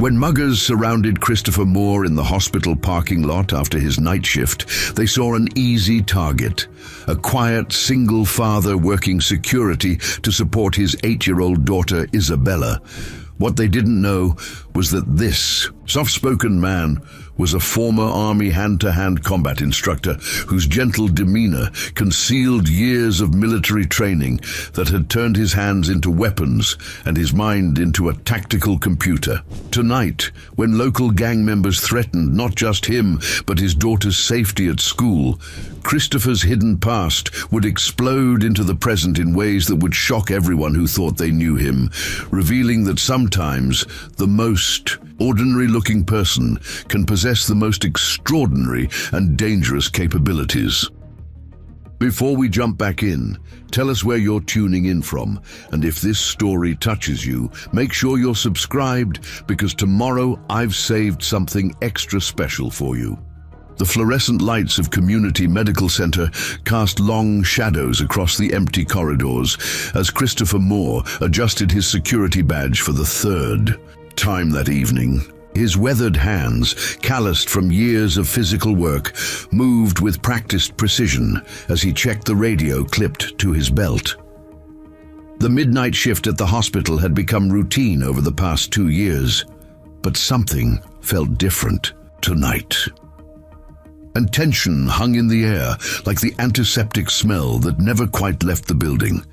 When muggers surrounded Christopher Moore in the hospital parking lot after his night shift, they saw an easy target, a quiet single father working security to support his 8-year-old daughter Isabella. What they didn't know was that this soft-spoken man was a former Army hand-to-hand combat instructor whose gentle demeanor concealed years of military training that had turned his hands into weapons and his mind into a tactical computer. Tonight, when local gang members threatened not just him but his daughter's safety at school, Christopher's hidden past would explode into the present in ways that would shock everyone who thought they knew him, revealing that sometimes the most ordinary-looking person can possess the most extraordinary and dangerous capabilities. Before we jump back in, tell us where you're tuning in from, and if this story touches you, make sure you're subscribed, because tomorrow I've saved something extra special for you. The fluorescent lights of Community Medical Center cast long shadows across the empty corridors as Christopher Moore adjusted his security badge for the third time that evening. His weathered hands, calloused from years of physical work, moved with practiced precision as he checked the radio clipped to his belt. The midnight shift at the hospital had become routine over the past 2 years, but something felt different tonight. And tension hung in the air like the antiseptic smell that never quite left the building.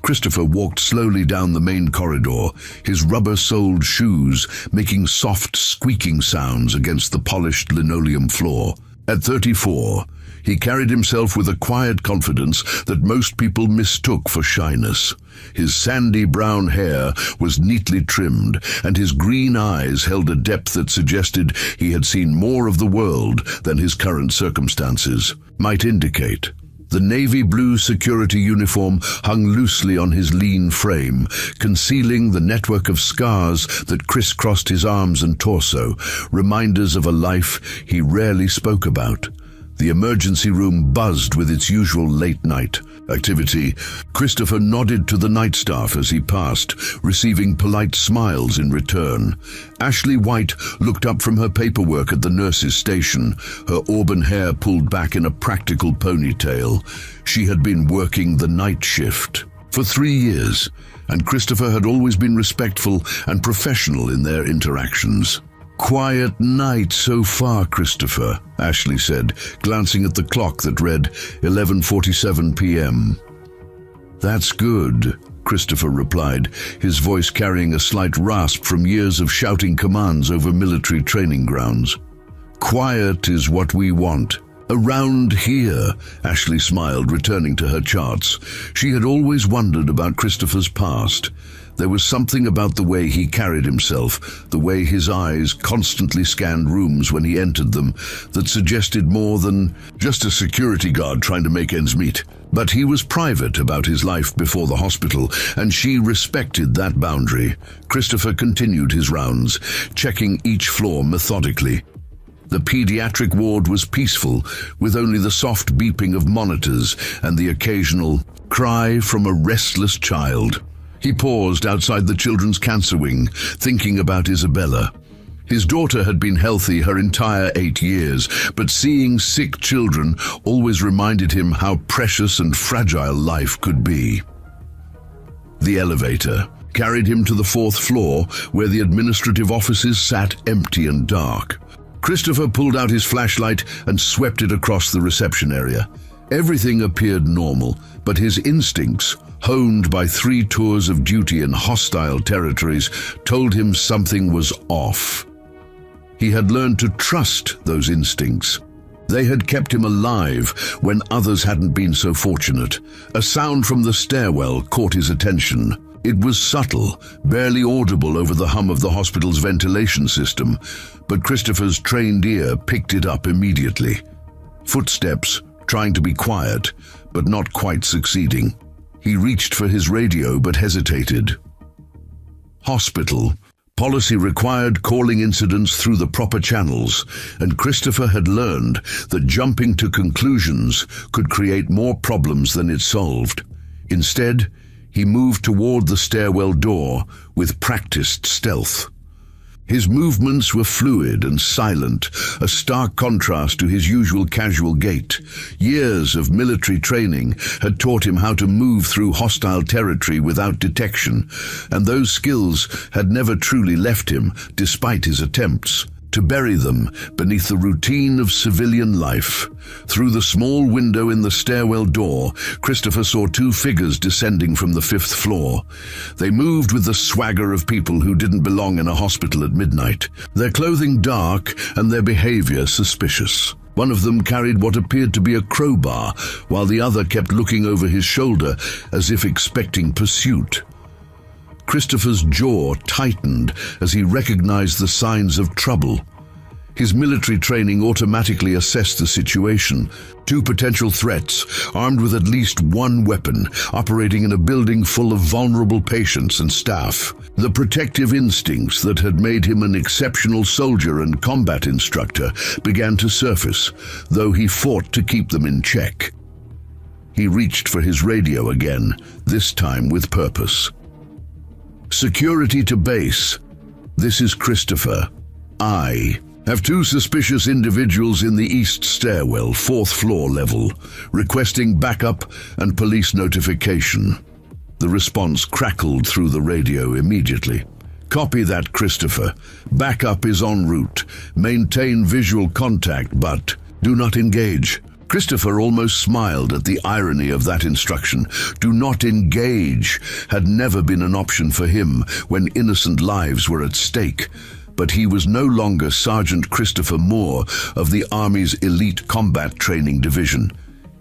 Christopher walked slowly down the main corridor, his rubber-soled shoes making soft squeaking sounds against the polished linoleum floor. At 34, he carried himself with a quiet confidence that most people mistook for shyness. His sandy brown hair was neatly trimmed, and his green eyes held a depth that suggested he had seen more of the world than his current circumstances might indicate. The navy blue security uniform hung loosely on his lean frame, concealing the network of scars that crisscrossed his arms and torso, reminders of a life he rarely spoke about. The emergency room buzzed with its usual late-night activity. Christopher nodded to the night staff as he passed, receiving polite smiles in return. Ashley White looked up from her paperwork at the nurse's station, her auburn hair pulled back in a practical ponytail. She had been working the night shift for 3 years, and Christopher had always been respectful and professional in their interactions. "Quiet night so far, Christopher," Ashley said, glancing at the clock that read 11:47 p.m. "That's good," Christopher replied, his voice carrying a slight rasp from years of shouting commands over military training grounds. "Quiet is what we want. Around here," Ashley smiled, returning to her charts. She had always wondered about Christopher's past. There was something about the way he carried himself, the way his eyes constantly scanned rooms when he entered them, that suggested more than just a security guard trying to make ends meet. But he was private about his life before the hospital, and she respected that boundary. Christopher continued his rounds, checking each floor methodically. The pediatric ward was peaceful, with only the soft beeping of monitors and the occasional cry from a restless child. He paused outside the children's cancer wing, thinking about Isabella. His daughter had been healthy her entire 8 years, but seeing sick children always reminded him how precious and fragile life could be. The elevator carried him to the 4th floor, where the administrative offices sat empty and dark. Christopher pulled out his flashlight and swept it across the reception area. Everything appeared normal, but his instincts, honed by 3 tours of duty in hostile territories, told him something was off. He had learned to trust those instincts. They had kept him alive when others hadn't been so fortunate. A sound from the stairwell caught his attention. It was subtle, barely audible over the hum of the hospital's ventilation system, but Christopher's trained ear picked it up immediately. Footsteps, trying to be quiet, but not quite succeeding. He reached for his radio but hesitated. Hospital. Policy required calling incidents through the proper channels, and Christopher had learned that jumping to conclusions could create more problems than it solved. Instead, he moved toward the stairwell door with practiced stealth. His movements were fluid and silent, a stark contrast to his usual casual gait. Years of military training had taught him how to move through hostile territory without detection, and those skills had never truly left him, despite his attempts to bury them beneath the routine of civilian life. Through the small window in the stairwell door, Christopher saw two figures descending from the 5th floor. They moved with the swagger of people who didn't belong in a hospital at midnight, their clothing dark and their behavior suspicious. One of them carried what appeared to be a crowbar, while the other kept looking over his shoulder as if expecting pursuit. Christopher's jaw tightened as he recognized the signs of trouble. His military training automatically assessed the situation. Two potential threats, armed with at least one weapon, operating in a building full of vulnerable patients and staff. The protective instincts that had made him an exceptional soldier and combat instructor began to surface, though he fought to keep them in check. He reached for his radio again, this time with purpose. Security to base. This is Christopher. I have two suspicious individuals in the east stairwell, 4th floor level, requesting backup and police notification. The response crackled through the radio immediately. Copy that, Christopher. Backup is en route. Maintain visual contact, but do not engage. Christopher almost smiled at the irony of that instruction. Do not engage had never been an option for him when innocent lives were at stake. But he was no longer Sergeant Christopher Moore of the Army's Elite Combat Training Division.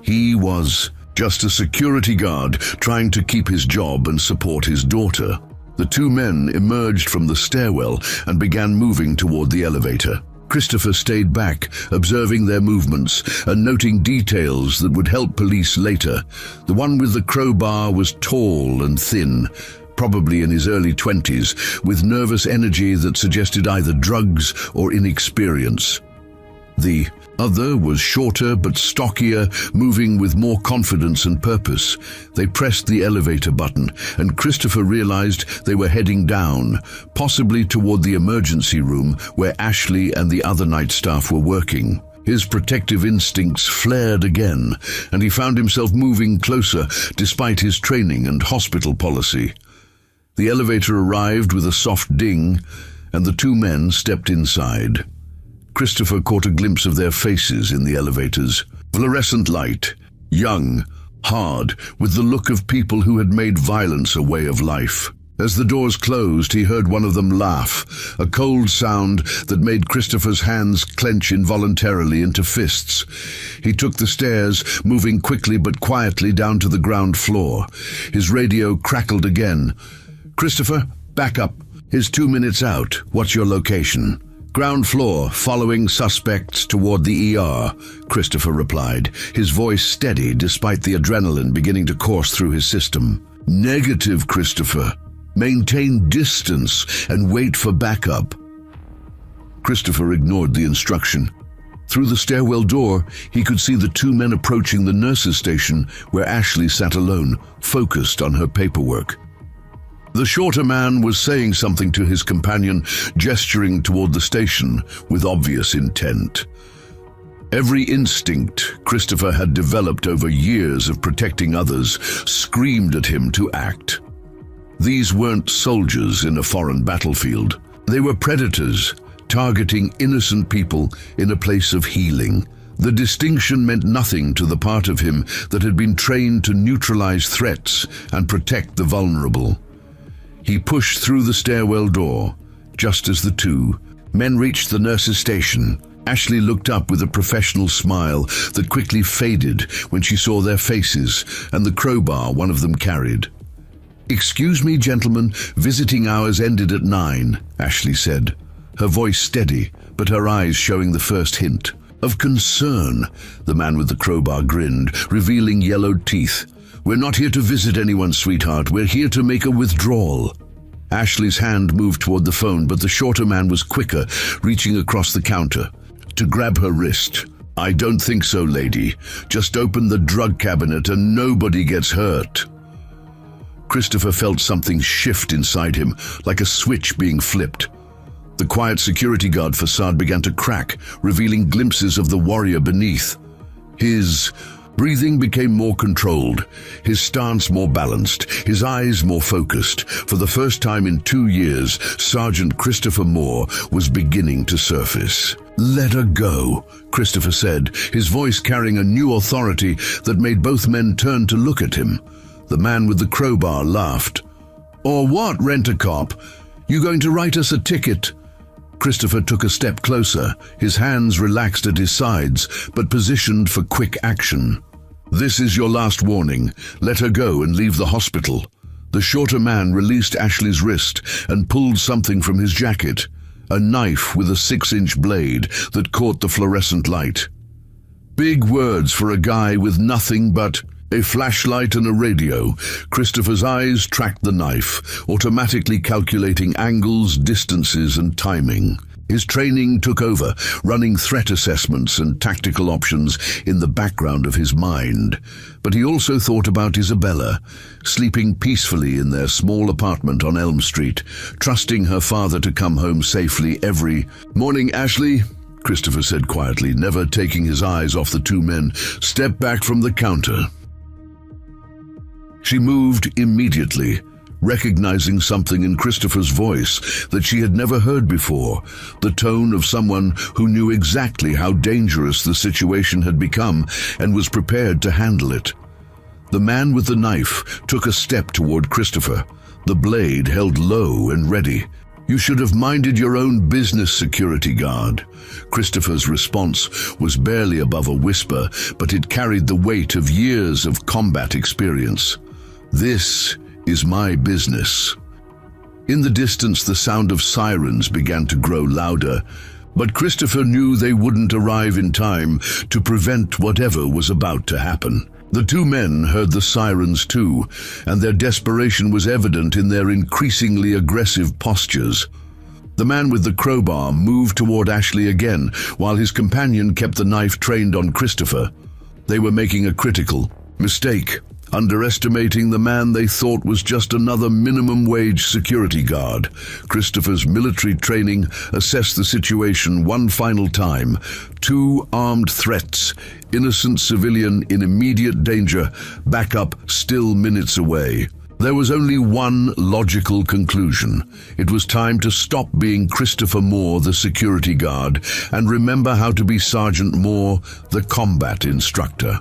He was just a security guard trying to keep his job and support his daughter. The two men emerged from the stairwell and began moving toward the elevator. Christopher stayed back, observing their movements and noting details that would help police later. The one with the crowbar was tall and thin, probably in his early 20s, with nervous energy that suggested either drugs or inexperience. The other was shorter but stockier, moving with more confidence and purpose. They pressed the elevator button, and Christopher realized they were heading down, possibly toward the emergency room where Ashley and the other night staff were working. His protective instincts flared again, and he found himself moving closer despite his training and hospital policy. The elevator arrived with a soft ding, and the two men stepped inside. Christopher caught a glimpse of their faces in the elevator's fluorescent light, young, hard, with the look of people who had made violence a way of life. As the doors closed, he heard one of them laugh, a cold sound that made Christopher's hands clench involuntarily into fists. He took the stairs, moving quickly but quietly down to the ground floor. His radio crackled again. Christopher, back up. Is 2 minutes out. What's your location? Ground floor, following suspects toward the ER, Christopher replied, his voice steady despite the adrenaline beginning to course through his system. Negative, Christopher. Maintain distance and wait for backup. Christopher ignored the instruction. Through the stairwell door, he could see the two men approaching the nurse's station where Ashley sat alone, focused on her paperwork. The shorter man was saying something to his companion, gesturing toward the station with obvious intent. Every instinct Christopher had developed over years of protecting others screamed at him to act. These weren't soldiers in a foreign battlefield. They were predators, targeting innocent people in a place of healing. The distinction meant nothing to the part of him that had been trained to neutralize threats and protect the vulnerable. He pushed through the stairwell door, just as the two men reached the nurse's station. Ashley looked up with a professional smile that quickly faded when she saw their faces and the crowbar one of them carried. "Excuse me, gentlemen, visiting hours ended at 9, Ashley said, her voice steady, but her eyes showing the first hint of concern. The man with the crowbar grinned, revealing yellowed teeth. "We're not here to visit anyone, sweetheart. We're here to make a withdrawal." Ashley's hand moved toward the phone, but the shorter man was quicker, reaching across the counter to grab her wrist. "I don't think so, lady. Just open the drug cabinet and nobody gets hurt." Christopher felt something shift inside him, like a switch being flipped. The quiet security guard facade began to crack, revealing glimpses of the warrior beneath. His breathing became more controlled, his stance more balanced, his eyes more focused. For the first time in 2 years, Sergeant Christopher Moore was beginning to surface. "Let her go," Christopher said, his voice carrying a new authority that made both men turn to look at him. The man with the crowbar laughed. "Or what, Rent-A-Cop? You going to write us a ticket?" Christopher took a step closer, his hands relaxed at his sides, but positioned for quick action. "This is your last warning. Let her go and leave the hospital." The shorter man released Ashley's wrist and pulled something from his jacket, a knife with a 6-inch blade that caught the fluorescent light. Big words for a guy with nothing but a flashlight and a radio. Christopher's eyes tracked the knife, automatically calculating angles, distances, and timing. His training took over, running threat assessments and tactical options in the background of his mind. But he also thought about Isabella, sleeping peacefully in their small apartment on Elm Street, trusting her father to come home safely every morning. "Ashley," Christopher said quietly, never taking his eyes off the two men, "step back from the counter." She moved immediately, recognizing something in Christopher's voice that she had never heard before, the tone of someone who knew exactly how dangerous the situation had become and was prepared to handle it. The man with the knife took a step toward Christopher, the blade held low and ready. "You should have minded your own business, security guard." Christopher's response was barely above a whisper, but it carried the weight of years of combat experience. "This is my business." In the distance, the sound of sirens began to grow louder, but Christopher knew they wouldn't arrive in time to prevent whatever was about to happen. The two men heard the sirens too, and their desperation was evident in their increasingly aggressive postures. The man with the crowbar moved toward Ashley again, while his companion kept the knife trained on Christopher. They were making a critical mistake, underestimating the man they thought was just another minimum-wage security guard. Christopher's military training assessed the situation one final time. 2 armed threats, innocent civilian in immediate danger, backup still minutes away. There was only one logical conclusion. It was time to stop being Christopher Moore, the security guard, and remember how to be Sergeant Moore, the combat instructor.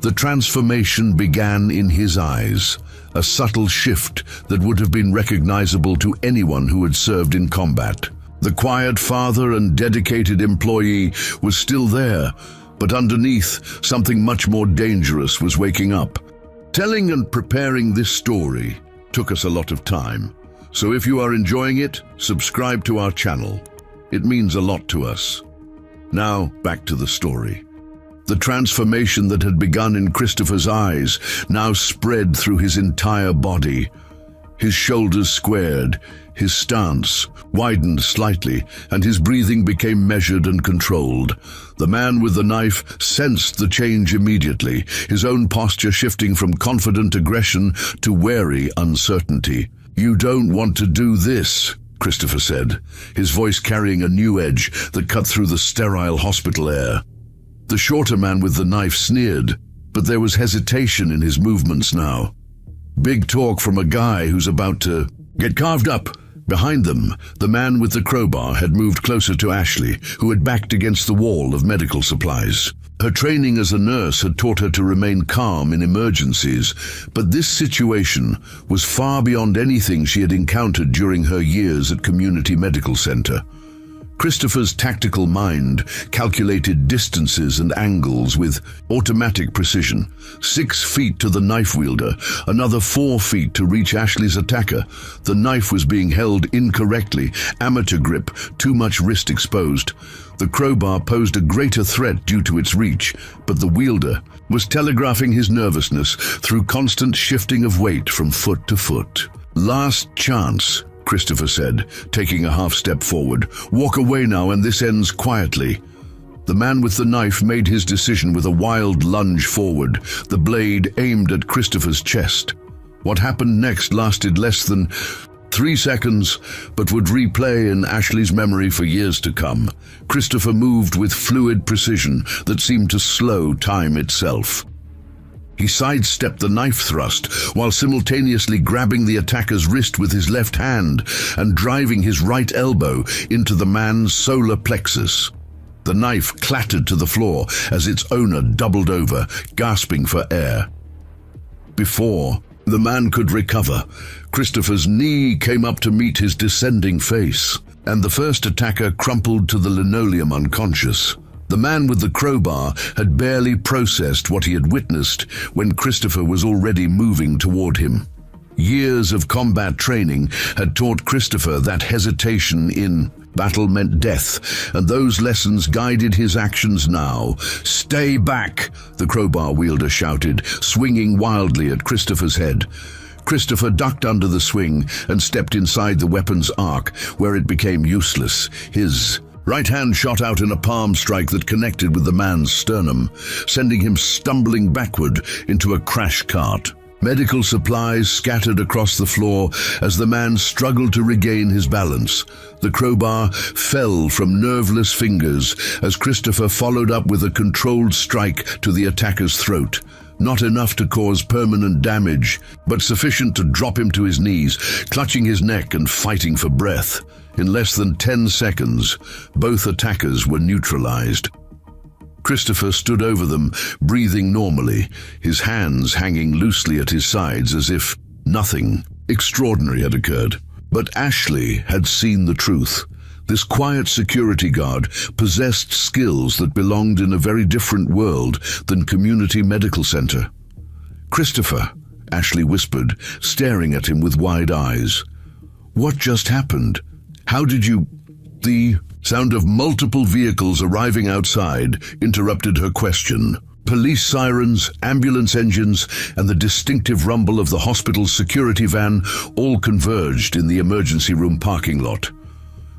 The transformation began in his eyes, a subtle shift that would have been recognizable to anyone who had served in combat. The quiet father and dedicated employee was still there, but underneath, something much more dangerous was waking up. Telling and preparing this story took us a lot of time, so if you are enjoying it, subscribe to our channel. It means a lot to us. Now, back to the story. The transformation that had begun in Christopher's eyes now spread through his entire body. His shoulders squared, his stance widened slightly, and his breathing became measured and controlled. The man with the knife sensed the change immediately, his own posture shifting from confident aggression to wary uncertainty. "You don't want to do this," Christopher said, his voice carrying a new edge that cut through the sterile hospital air. The shorter man with the knife sneered, but there was hesitation in his movements now. Big talk from a guy who's about to get carved up. Behind them, the man with the crowbar had moved closer to Ashley, who had backed against the wall of medical supplies. Her training as a nurse had taught her to remain calm in emergencies, but this situation was far beyond anything she had encountered during her years at Community Medical Center. Christopher's tactical mind calculated distances and angles with automatic precision. 6 feet to the knife wielder, another 4 feet to reach Ashley's attacker. The knife was being held incorrectly, amateur grip, too much wrist exposed. The crowbar posed a greater threat due to its reach, but the wielder was telegraphing his nervousness through constant shifting of weight from foot to foot. "Last chance," Christopher said, taking a half-step forward. "Walk away now, and this ends quietly." The man with the knife made his decision with a wild lunge forward, the blade aimed at Christopher's chest. What happened next lasted less than 3 seconds, but would replay in Ashley's memory for years to come. Christopher moved with fluid precision that seemed to slow time itself. He sidestepped the knife thrust while simultaneously grabbing the attacker's wrist with his left hand and driving his right elbow into the man's solar plexus. The knife clattered to the floor as its owner doubled over, gasping for air. Before the man could recover, Christopher's knee came up to meet his descending face, and the first attacker crumpled to the linoleum unconscious. The man with the crowbar had barely processed what he had witnessed when Christopher was already moving toward him. Years of combat training had taught Christopher that hesitation in battle meant death, and those lessons guided his actions now. "Stay back!" the crowbar wielder shouted, swinging wildly at Christopher's head. Christopher ducked under the swing and stepped inside the weapon's arc, where it became useless. His right hand shot out in a palm strike that connected with the man's sternum, sending him stumbling backward into a crash cart. Medical supplies scattered across the floor as the man struggled to regain his balance. The crowbar fell from nerveless fingers as Christopher followed up with a controlled strike to the attacker's throat. Not enough to cause permanent damage, but sufficient to drop him to his knees, clutching his neck and fighting for breath. In less than 10 seconds, both attackers were neutralized. Christopher stood over them, breathing normally, his hands hanging loosely at his sides as if nothing extraordinary had occurred. But Ashley had seen the truth. This quiet security guard possessed skills that belonged in a very different world than community medical center. "Christopher," Ashley whispered, staring at him with wide eyes. "What just happened? How did you—" The sound of multiple vehicles arriving outside interrupted her question. Police sirens, ambulance engines, and the distinctive rumble of the hospital's security van all converged in the emergency room parking lot.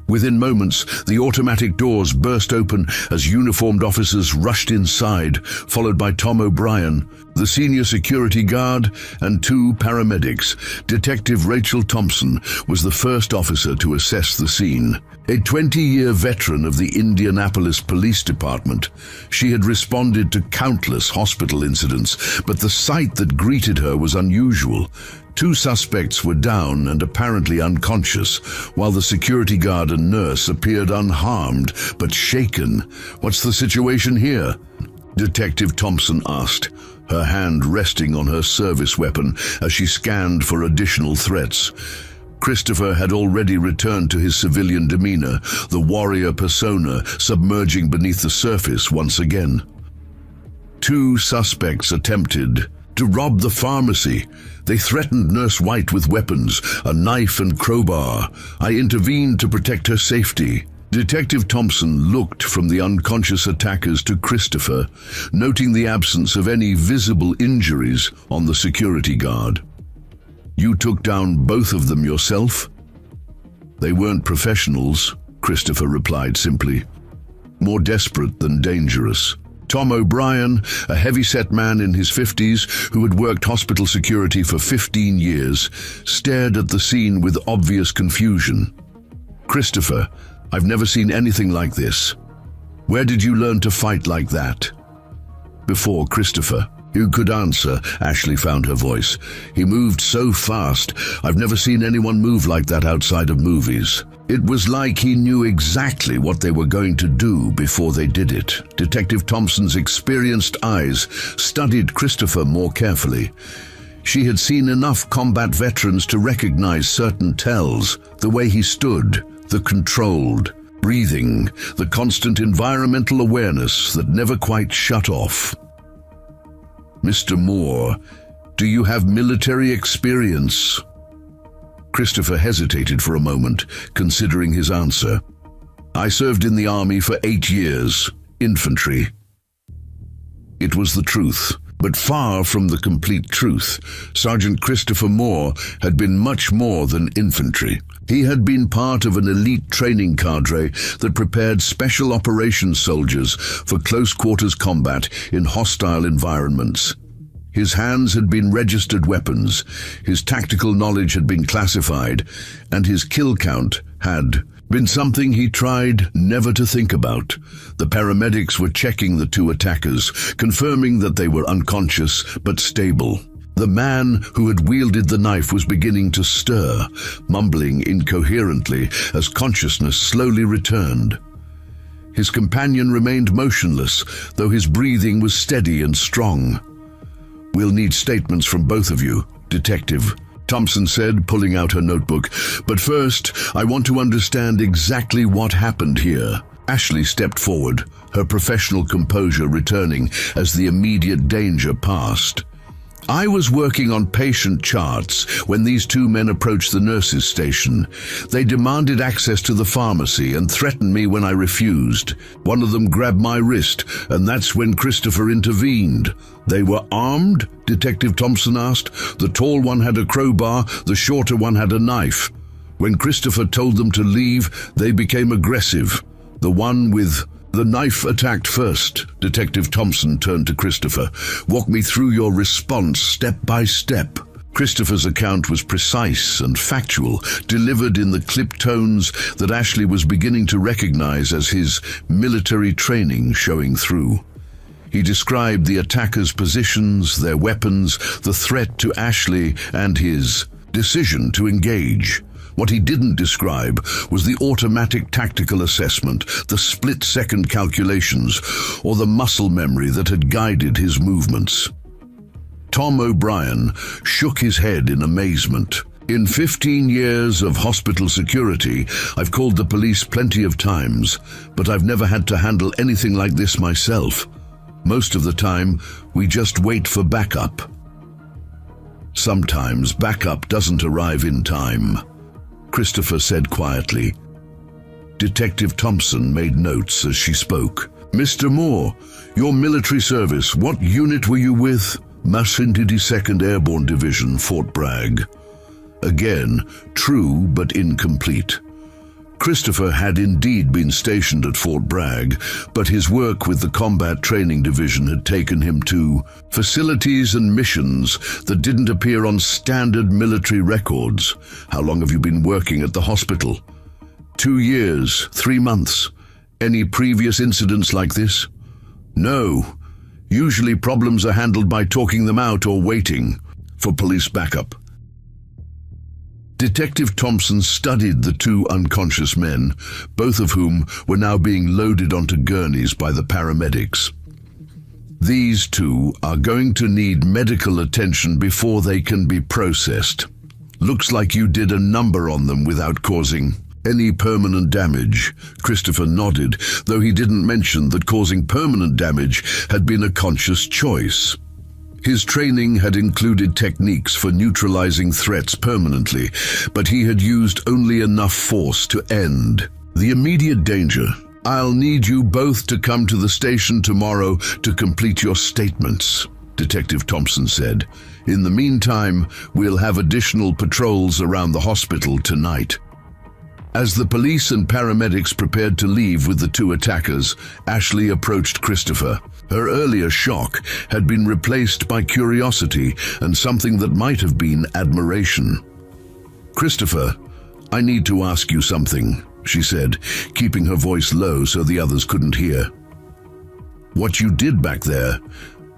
Within moments, the automatic doors burst open as uniformed officers rushed inside, followed by Tom O'Brien, the senior security guard, and 2 paramedics. Detective Rachel Thompson was the first officer to assess the scene. A 20-year veteran of the Indianapolis Police Department, she had responded to countless hospital incidents, but the sight that greeted her was unusual. 2 suspects were down and apparently unconscious, while the security guard and nurse appeared unharmed but shaken. "What's the situation here?" Detective Thompson asked, her hand resting on her service weapon as she scanned for additional threats. Christopher had already returned to his civilian demeanor, the warrior persona submerging beneath the surface once again. 2 suspects attempted to rob the pharmacy. They threatened Nurse White with weapons, a knife and crowbar. I intervened to protect her safety. Detective Thompson looked from the unconscious attackers to Christopher, noting the absence of any visible injuries on the security guard. "You took down both of them yourself?" "They weren't professionals," Christopher replied simply. "More desperate than dangerous." Tom O'Brien, a heavy-set man in his 50s who had worked hospital security for 15 years, stared at the scene with obvious confusion. "Christopher, I've never seen anything like this. Where did you learn to fight like that?" Before Christopher, who could answer, Ashley found her voice. "He moved so fast. I've never seen anyone move like that outside of movies." It was like he knew exactly what they were going to do before they did it. Detective Thompson's experienced eyes studied Christopher more carefully. She had seen enough combat veterans to recognize certain tells, the way he stood, the controlled breathing, the constant environmental awareness that never quite shut off. "Mr. Moore, do you have military experience?" Christopher hesitated for a moment, considering his answer. "I served in the army for 8 years, infantry." It was the truth, but far from the complete truth. Sergeant Christopher Moore had been much more than infantry. He had been part of an elite training cadre that prepared special operations soldiers for close-quarters combat in hostile environments. His hands had been registered weapons, his tactical knowledge had been classified, and his kill count had been something he tried never to think about. The paramedics were checking the two attackers, confirming that they were unconscious but stable. The man who had wielded the knife was beginning to stir, mumbling incoherently as consciousness slowly returned. His companion remained motionless, though his breathing was steady and strong. "We'll need statements from both of you, Detective," Thompson said, pulling out her notebook. "But first, I want to understand exactly what happened here." Ashley stepped forward, her professional composure returning as the immediate danger passed. "I was working on patient charts when these two men approached the nurses' station. They demanded access to the pharmacy and threatened me when I refused. One of them grabbed my wrist, and that's when Christopher intervened." "They were armed?" Detective Thompson asked. "The tall one had a crowbar, the shorter one had a knife. When Christopher told them to leave, they became aggressive. The one with the knife attacked first." Detective Thompson turned to Christopher. "Walk me through your response step by step." Christopher's account was precise and factual, delivered in the clipped tones that Ashley was beginning to recognize as his military training showing through. He described the attackers' positions, their weapons, the threat to Ashley, and his decision to engage. What he didn't describe was the automatic tactical assessment, the split-second calculations, or the muscle memory that had guided his movements. Tom O'Brien shook his head in amazement. "In 15 years of hospital security, I've called the police plenty of times, but I've never had to handle anything like this myself. Most of the time, we just wait for backup. Sometimes backup doesn't arrive in time," Christopher said quietly. Detective Thompson made notes as she spoke. "Mr. Moore, your military service, what unit were you with?" "Massachusetts 2nd Airborne Division, Fort Bragg." Again, true but incomplete. Christopher had indeed been stationed at Fort Bragg, but his work with the Combat Training Division had taken him to facilities and missions that didn't appear on standard military records. "How long have you been working at the hospital?" 2 years, 3 months. "Any previous incidents like this?" "No. Usually problems are handled by talking them out or waiting for police backup." Detective Thompson studied the two unconscious men, both of whom were now being loaded onto gurneys by the paramedics. "These two are going to need medical attention before they can be processed. Looks like you did a number on them without causing any permanent damage." Christopher nodded, though he didn't mention that causing permanent damage had been a conscious choice. His training had included techniques for neutralizing threats permanently, but he had used only enough force to end the immediate danger. "I'll need you both to come to the station tomorrow to complete your statements," Detective Thompson said. "In the meantime, we'll have additional patrols around the hospital tonight." As the police and paramedics prepared to leave with the two attackers, Ashley approached Christopher. Her earlier shock had been replaced by curiosity and something that might have been admiration. "Christopher, I need to ask you something," she said, keeping her voice low so the others couldn't hear. "What you did back there,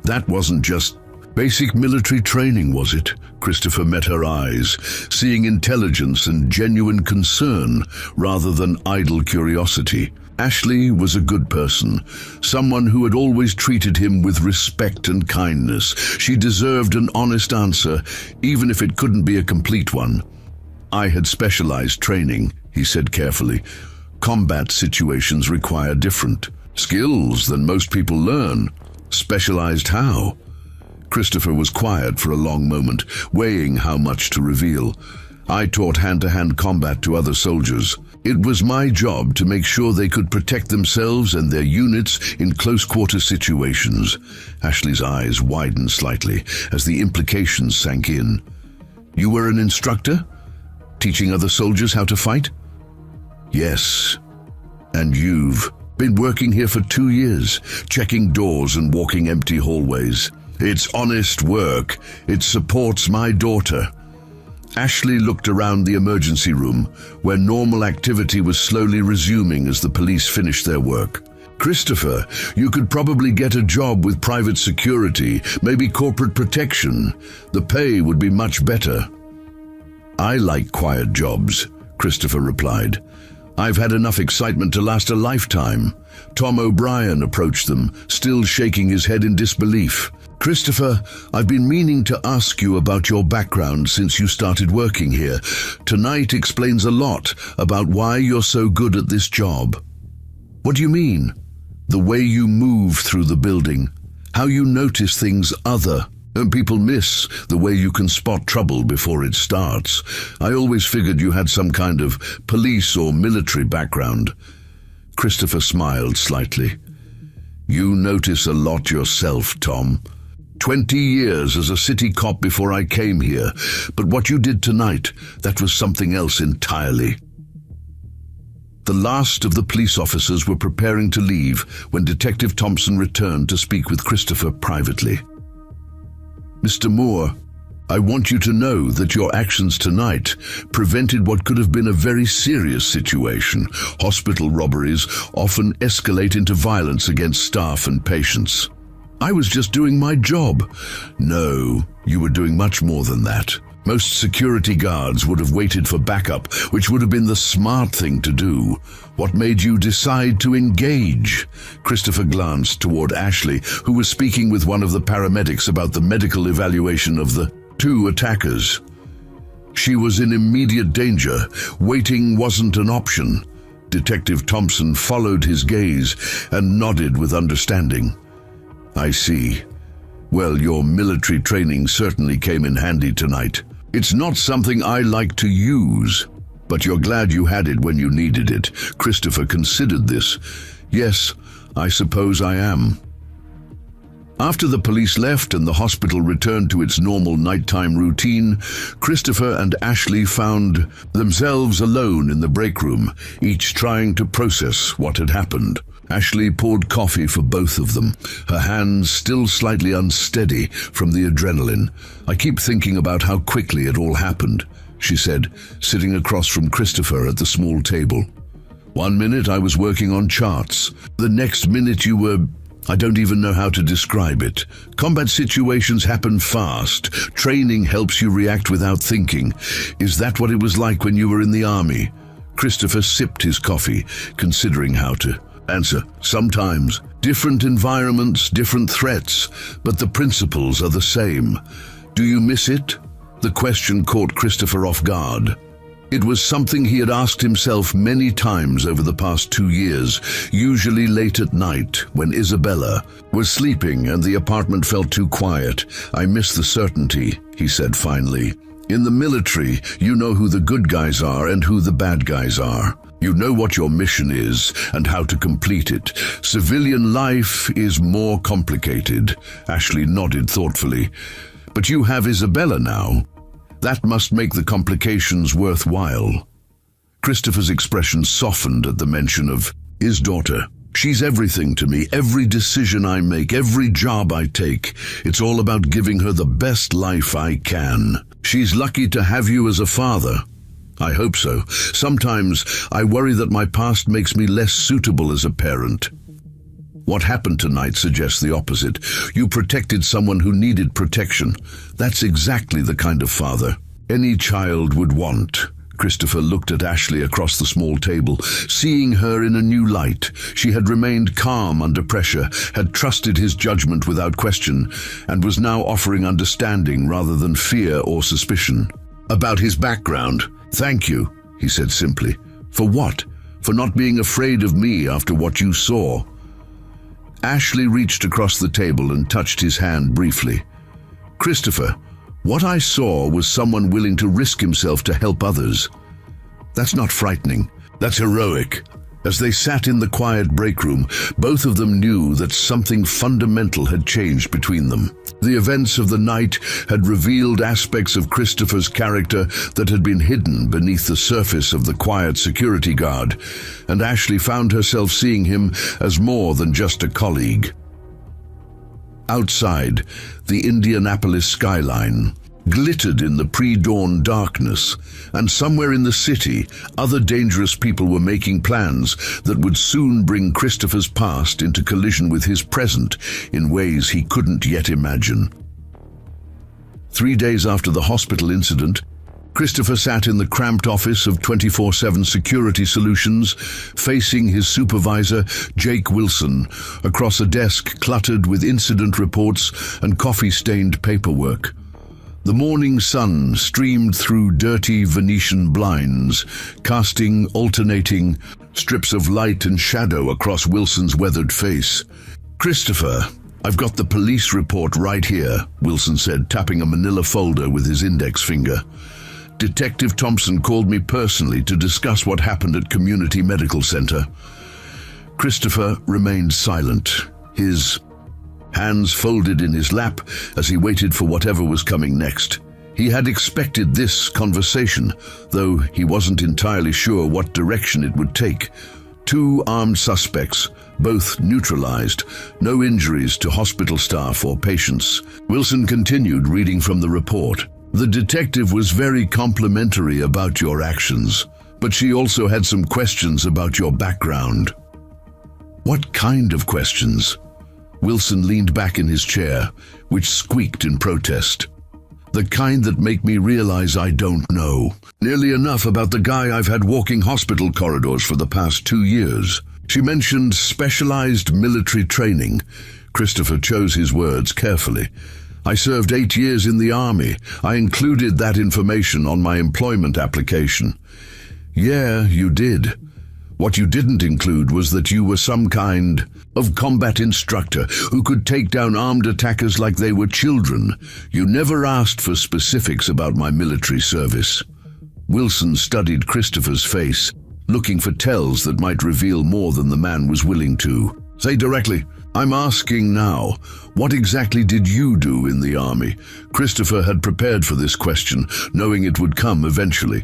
that wasn't just basic military training, was it?" Christopher met her eyes, seeing intelligence and genuine concern rather than idle curiosity. Ashley was a good person, someone who had always treated him with respect and kindness. She deserved an honest answer, even if it couldn't be a complete one. "I had specialized training," he said carefully. "Combat situations require different skills than most people learn." "Specialized how?" Christopher was quiet for a long moment, weighing how much to reveal. "I taught hand-to-hand combat to other soldiers. It was my job to make sure they could protect themselves and their units in close-quarter situations." Ashley's eyes widened slightly as the implications sank in. "You were an instructor? Teaching other soldiers how to fight?" "Yes. And you've been working here for 2 years, checking doors and walking empty hallways." It's honest work. It supports my daughter. Ashley looked around the emergency room, where normal activity was slowly resuming as the police finished their work. Christopher, you could probably get a job with private security, maybe corporate protection. The pay would be much better. I like quiet jobs, Christopher replied. I've had enough excitement to last a lifetime. Tom O'Brien approached them, still shaking his head in disbelief. Christopher, I've been meaning to ask you about your background since you started working here. Tonight explains a lot about why you're so good at this job. What do you mean? The way you move through the building, how you notice things other people miss, the way you can spot trouble before it starts. I always figured you had some kind of police or military background. Christopher smiled slightly. You notice a lot yourself, Tom. 20 years as a city cop before I came here, but what you did tonight, that was something else entirely. The last of the police officers were preparing to leave when Detective Thompson returned to speak with Christopher privately. Mr. Moore, I want you to know that your actions tonight prevented what could have been a very serious situation. Hospital robberies often escalate into violence against staff and patients. I was just doing my job. No, you were doing much more than that. Most security guards would have waited for backup, which would have been the smart thing to do. What made you decide to engage? Christopher glanced toward Ashley, who was speaking with one of the paramedics about the medical evaluation of the two attackers. She was in immediate danger. Waiting wasn't an option. Detective Thompson followed his gaze and nodded with understanding. I see. Well, your military training certainly came in handy tonight. It's not something I like to use, but you're glad you had it when you needed it. Christopher considered this. Yes, I suppose I am. After the police left and the hospital returned to its normal nighttime routine, Christopher and Ashley found themselves alone in the break room, each trying to process what had happened. Ashley poured coffee for both of them, her hands still slightly unsteady from the adrenaline. I keep thinking about how quickly it all happened, she said, sitting across from Christopher at the small table. 1 minute I was working on charts. The next minute you were... I don't even know how to describe it. Combat situations happen fast. Training helps you react without thinking. Is that what it was like when you were in the army? Christopher sipped his coffee, considering how to answer. Sometimes. Different environments, different threats, but the principles are the same. Do you miss it? The question caught Christopher off guard. It was something he had asked himself many times over the past 2 years, usually late at night when Isabella was sleeping and the apartment felt too quiet. I miss the certainty, he said finally. In the military, you know who the good guys are and who the bad guys are. You know what your mission is and how to complete it. Civilian life is more complicated. Ashley nodded thoughtfully. But you have Isabella now. That must make the complications worthwhile. Christopher's expression softened at the mention of his daughter. She's everything to me, every decision I make, every job I take. It's all about giving her the best life I can. She's lucky to have you as a father. I hope so. Sometimes I worry that my past makes me less suitable as a parent. What happened tonight suggests the opposite. You protected someone who needed protection. That's exactly the kind of father any child would want. Christopher looked at Ashley across the small table, seeing her in a new light. She had remained calm under pressure, had trusted his judgment without question, and was now offering understanding rather than fear or suspicion. About his background, thank you, he said simply. For what? For not being afraid of me after what you saw. Ashley reached across the table and touched his hand briefly. Christopher, what I saw was someone willing to risk himself to help others. That's not frightening. That's heroic. As they sat in the quiet break room, both of them knew that something fundamental had changed between them. The events of the night had revealed aspects of Christopher's character that had been hidden beneath the surface of the quiet security guard, and Ashley found herself seeing him as more than just a colleague. Outside, the Indianapolis skyline glittered in the pre-dawn darkness, and somewhere in the city, other dangerous people were making plans that would soon bring Christopher's past into collision with his present in ways he couldn't yet imagine. 3 days after the hospital incident, Christopher sat in the cramped office of 24/7 Security Solutions, facing his supervisor, Jake Wilson, across a desk cluttered with incident reports and coffee-stained paperwork. The morning sun streamed through dirty Venetian blinds, casting alternating strips of light and shadow across Wilson's weathered face. "Christopher, I've got the police report right here," Wilson said, tapping a manila folder with his index finger. "Detective Thompson called me personally to discuss what happened at Community Medical Center." Christopher remained silent, his hands folded in his lap as he waited for whatever was coming next. He had expected this conversation, though he wasn't entirely sure what direction it would take. 2 armed suspects, both neutralized, no injuries to hospital staff or patients. Wilson continued reading from the report. "The detective was very complimentary about your actions, but she also had some questions about your background." "What kind of questions?" Wilson leaned back in his chair, which squeaked in protest. "The kind that make me realize I don't know nearly enough about the guy I've had walking hospital corridors for the past 2 years. She mentioned specialized military training." Christopher chose his words carefully. "I served 8 years in the Army. I included that information on my employment application." "Yeah, you did. What you didn't include was that you were some kind of combat instructor who could take down armed attackers like they were children. You never asked for specifics about my military service." Wilson studied Christopher's face, looking for tells that might reveal more than the man was willing to. "Say directly. I'm asking now, what exactly did you do in the Army?" Christopher had prepared for this question, knowing it would come eventually.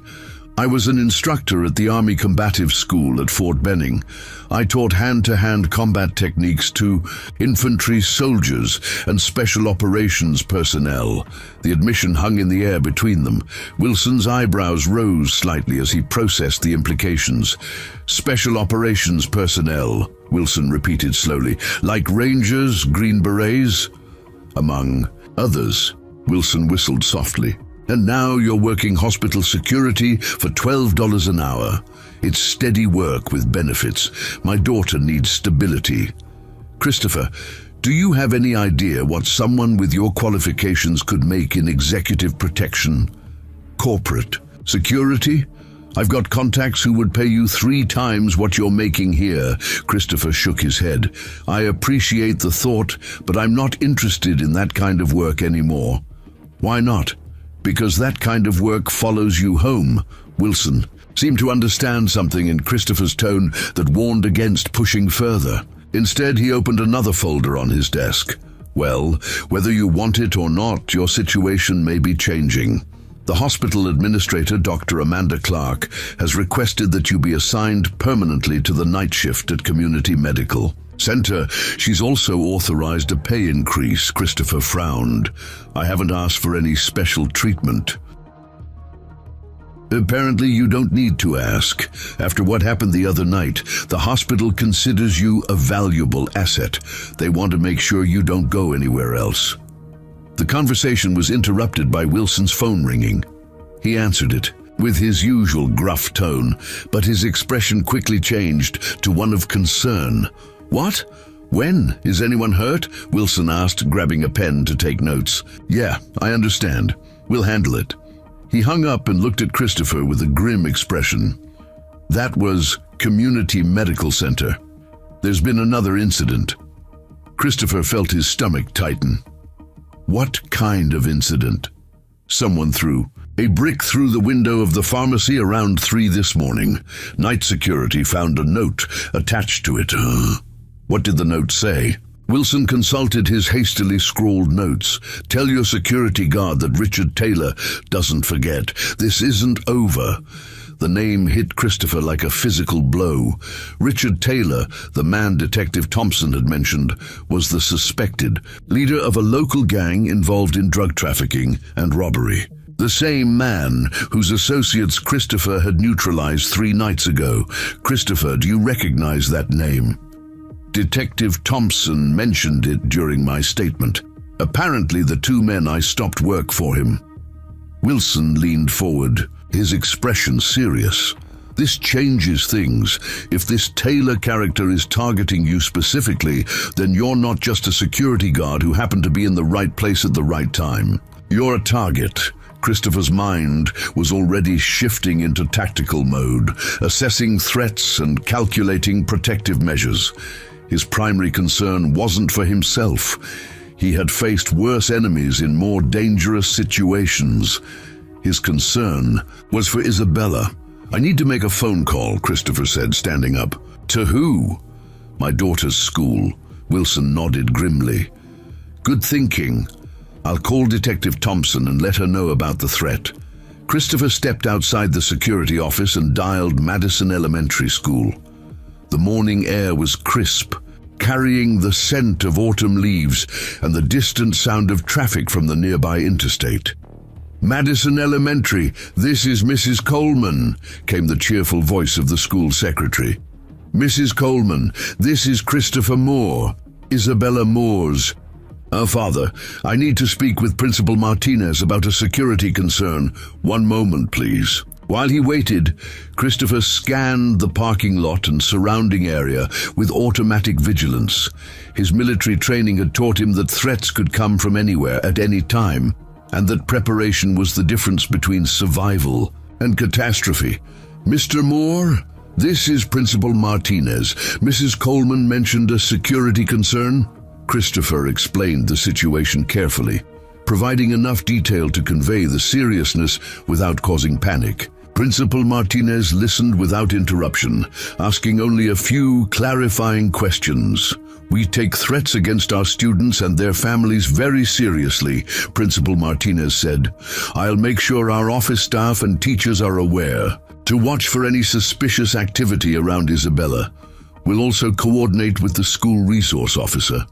"I was an instructor at the Army Combative School at Fort Benning. I taught hand-to-hand combat techniques to infantry soldiers and special operations personnel." The admission hung in the air between them. Wilson's eyebrows rose slightly as he processed the implications. "Special operations personnel," Wilson repeated slowly. "Like Rangers, Green Berets?" "Among others," Wilson whistled softly. "And now you're working hospital security for $12 an hour. It's steady work with benefits. My daughter needs stability." "Christopher, do you have any idea what someone with your qualifications could make in executive protection? Corporate security? I've got contacts who would pay you 3 times what you're making here." Christopher shook his head. "I appreciate the thought, but I'm not interested in that kind of work anymore." "Why not?" "Because that kind of work follows you home." Wilson seemed to understand something in Christopher's tone that warned against pushing further. Instead, he opened another folder on his desk. "Well, whether you want it or not, your situation may be changing. The hospital administrator, Dr. Amanda Clark, has requested that you be assigned permanently to the night shift at Community Medical Center. She's also authorized a pay increase." Christopher frowned. "I haven't asked for any special treatment." "Apparently you don't need to ask. After what happened the other night, the hospital considers you a valuable asset. They want to make sure you don't go anywhere else." The conversation was interrupted by Wilson's phone ringing. He answered it with his usual gruff tone, but his expression quickly changed to one of concern. "What? When? Is anyone hurt?" Wilson asked, grabbing a pen to take notes. "Yeah, I understand. We'll handle it." He hung up and looked at Christopher with a grim expression. "That was Community Medical Center. There's been another incident." Christopher felt his stomach tighten. "What kind of incident?" "Someone threw a brick through the window of the pharmacy around 3 this morning. Night security found a note attached to it." "What did the note say?" Wilson consulted his hastily scrawled notes. "Tell your security guard that Richard Taylor doesn't forget. This isn't over. The name hit Christopher like a physical blow. Richard Taylor, the man Detective Thompson had mentioned, was the suspected, leader of a local gang involved in drug trafficking and robbery. The same man whose associates Christopher had neutralized 3 nights ago. Christopher, do you recognize that name? Detective Thompson mentioned it during my statement. Apparently the 2 men I stopped work for him. Wilson leaned forward, his expression serious. This changes things. If this Taylor character is targeting you specifically, then you're not just a security guard who happened to be in the right place at the right time. You're a target. Christopher's mind was already shifting into tactical mode, assessing threats and calculating protective measures. His primary concern wasn't for himself. He had faced worse enemies in more dangerous situations. His concern was for Isabella. I need to make a phone call, Christopher said, standing up. To who? My daughter's school. Wilson nodded grimly. Good thinking. I'll call Detective Thompson and let her know about the threat. Christopher stepped outside the security office and dialed Madison Elementary School. The morning air was crisp, carrying the scent of autumn leaves and the distant sound of traffic from the nearby interstate. Madison Elementary, this is Mrs. Coleman, came the cheerful voice of the school secretary. Mrs. Coleman, this is Christopher Moore, Isabella Moore's. Father, I need to speak with Principal Martinez about a security concern. 1 moment, please. While he waited, Christopher scanned the parking lot and surrounding area with automatic vigilance. His military training had taught him that threats could come from anywhere at any time, and that preparation was the difference between survival and catastrophe. Mr. Moore, this is Principal Martinez. Mrs. Coleman mentioned a security concern. Christopher explained the situation carefully, providing enough detail to convey the seriousness without causing panic. Principal Martinez listened without interruption, asking only a few clarifying questions. We take threats against our students and their families very seriously, Principal Martinez said. I'll make sure our office staff and teachers are aware to watch for any suspicious activity around Isabella. We'll also coordinate with the school resource officer.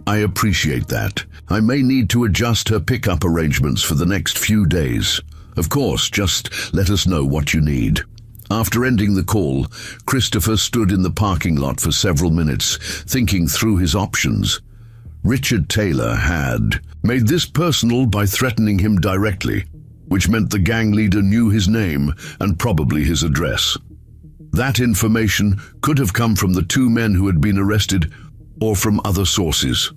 I appreciate that. I may need to adjust her pickup arrangements for the next few days. Of course, just let us know what you need. After ending the call, Christopher stood in the parking lot for several minutes, thinking through his options. Richard Taylor had made this personal by threatening him directly, which meant the gang leader knew his name and probably his address. That information could have come from the 2 men who had been arrested or from other sources.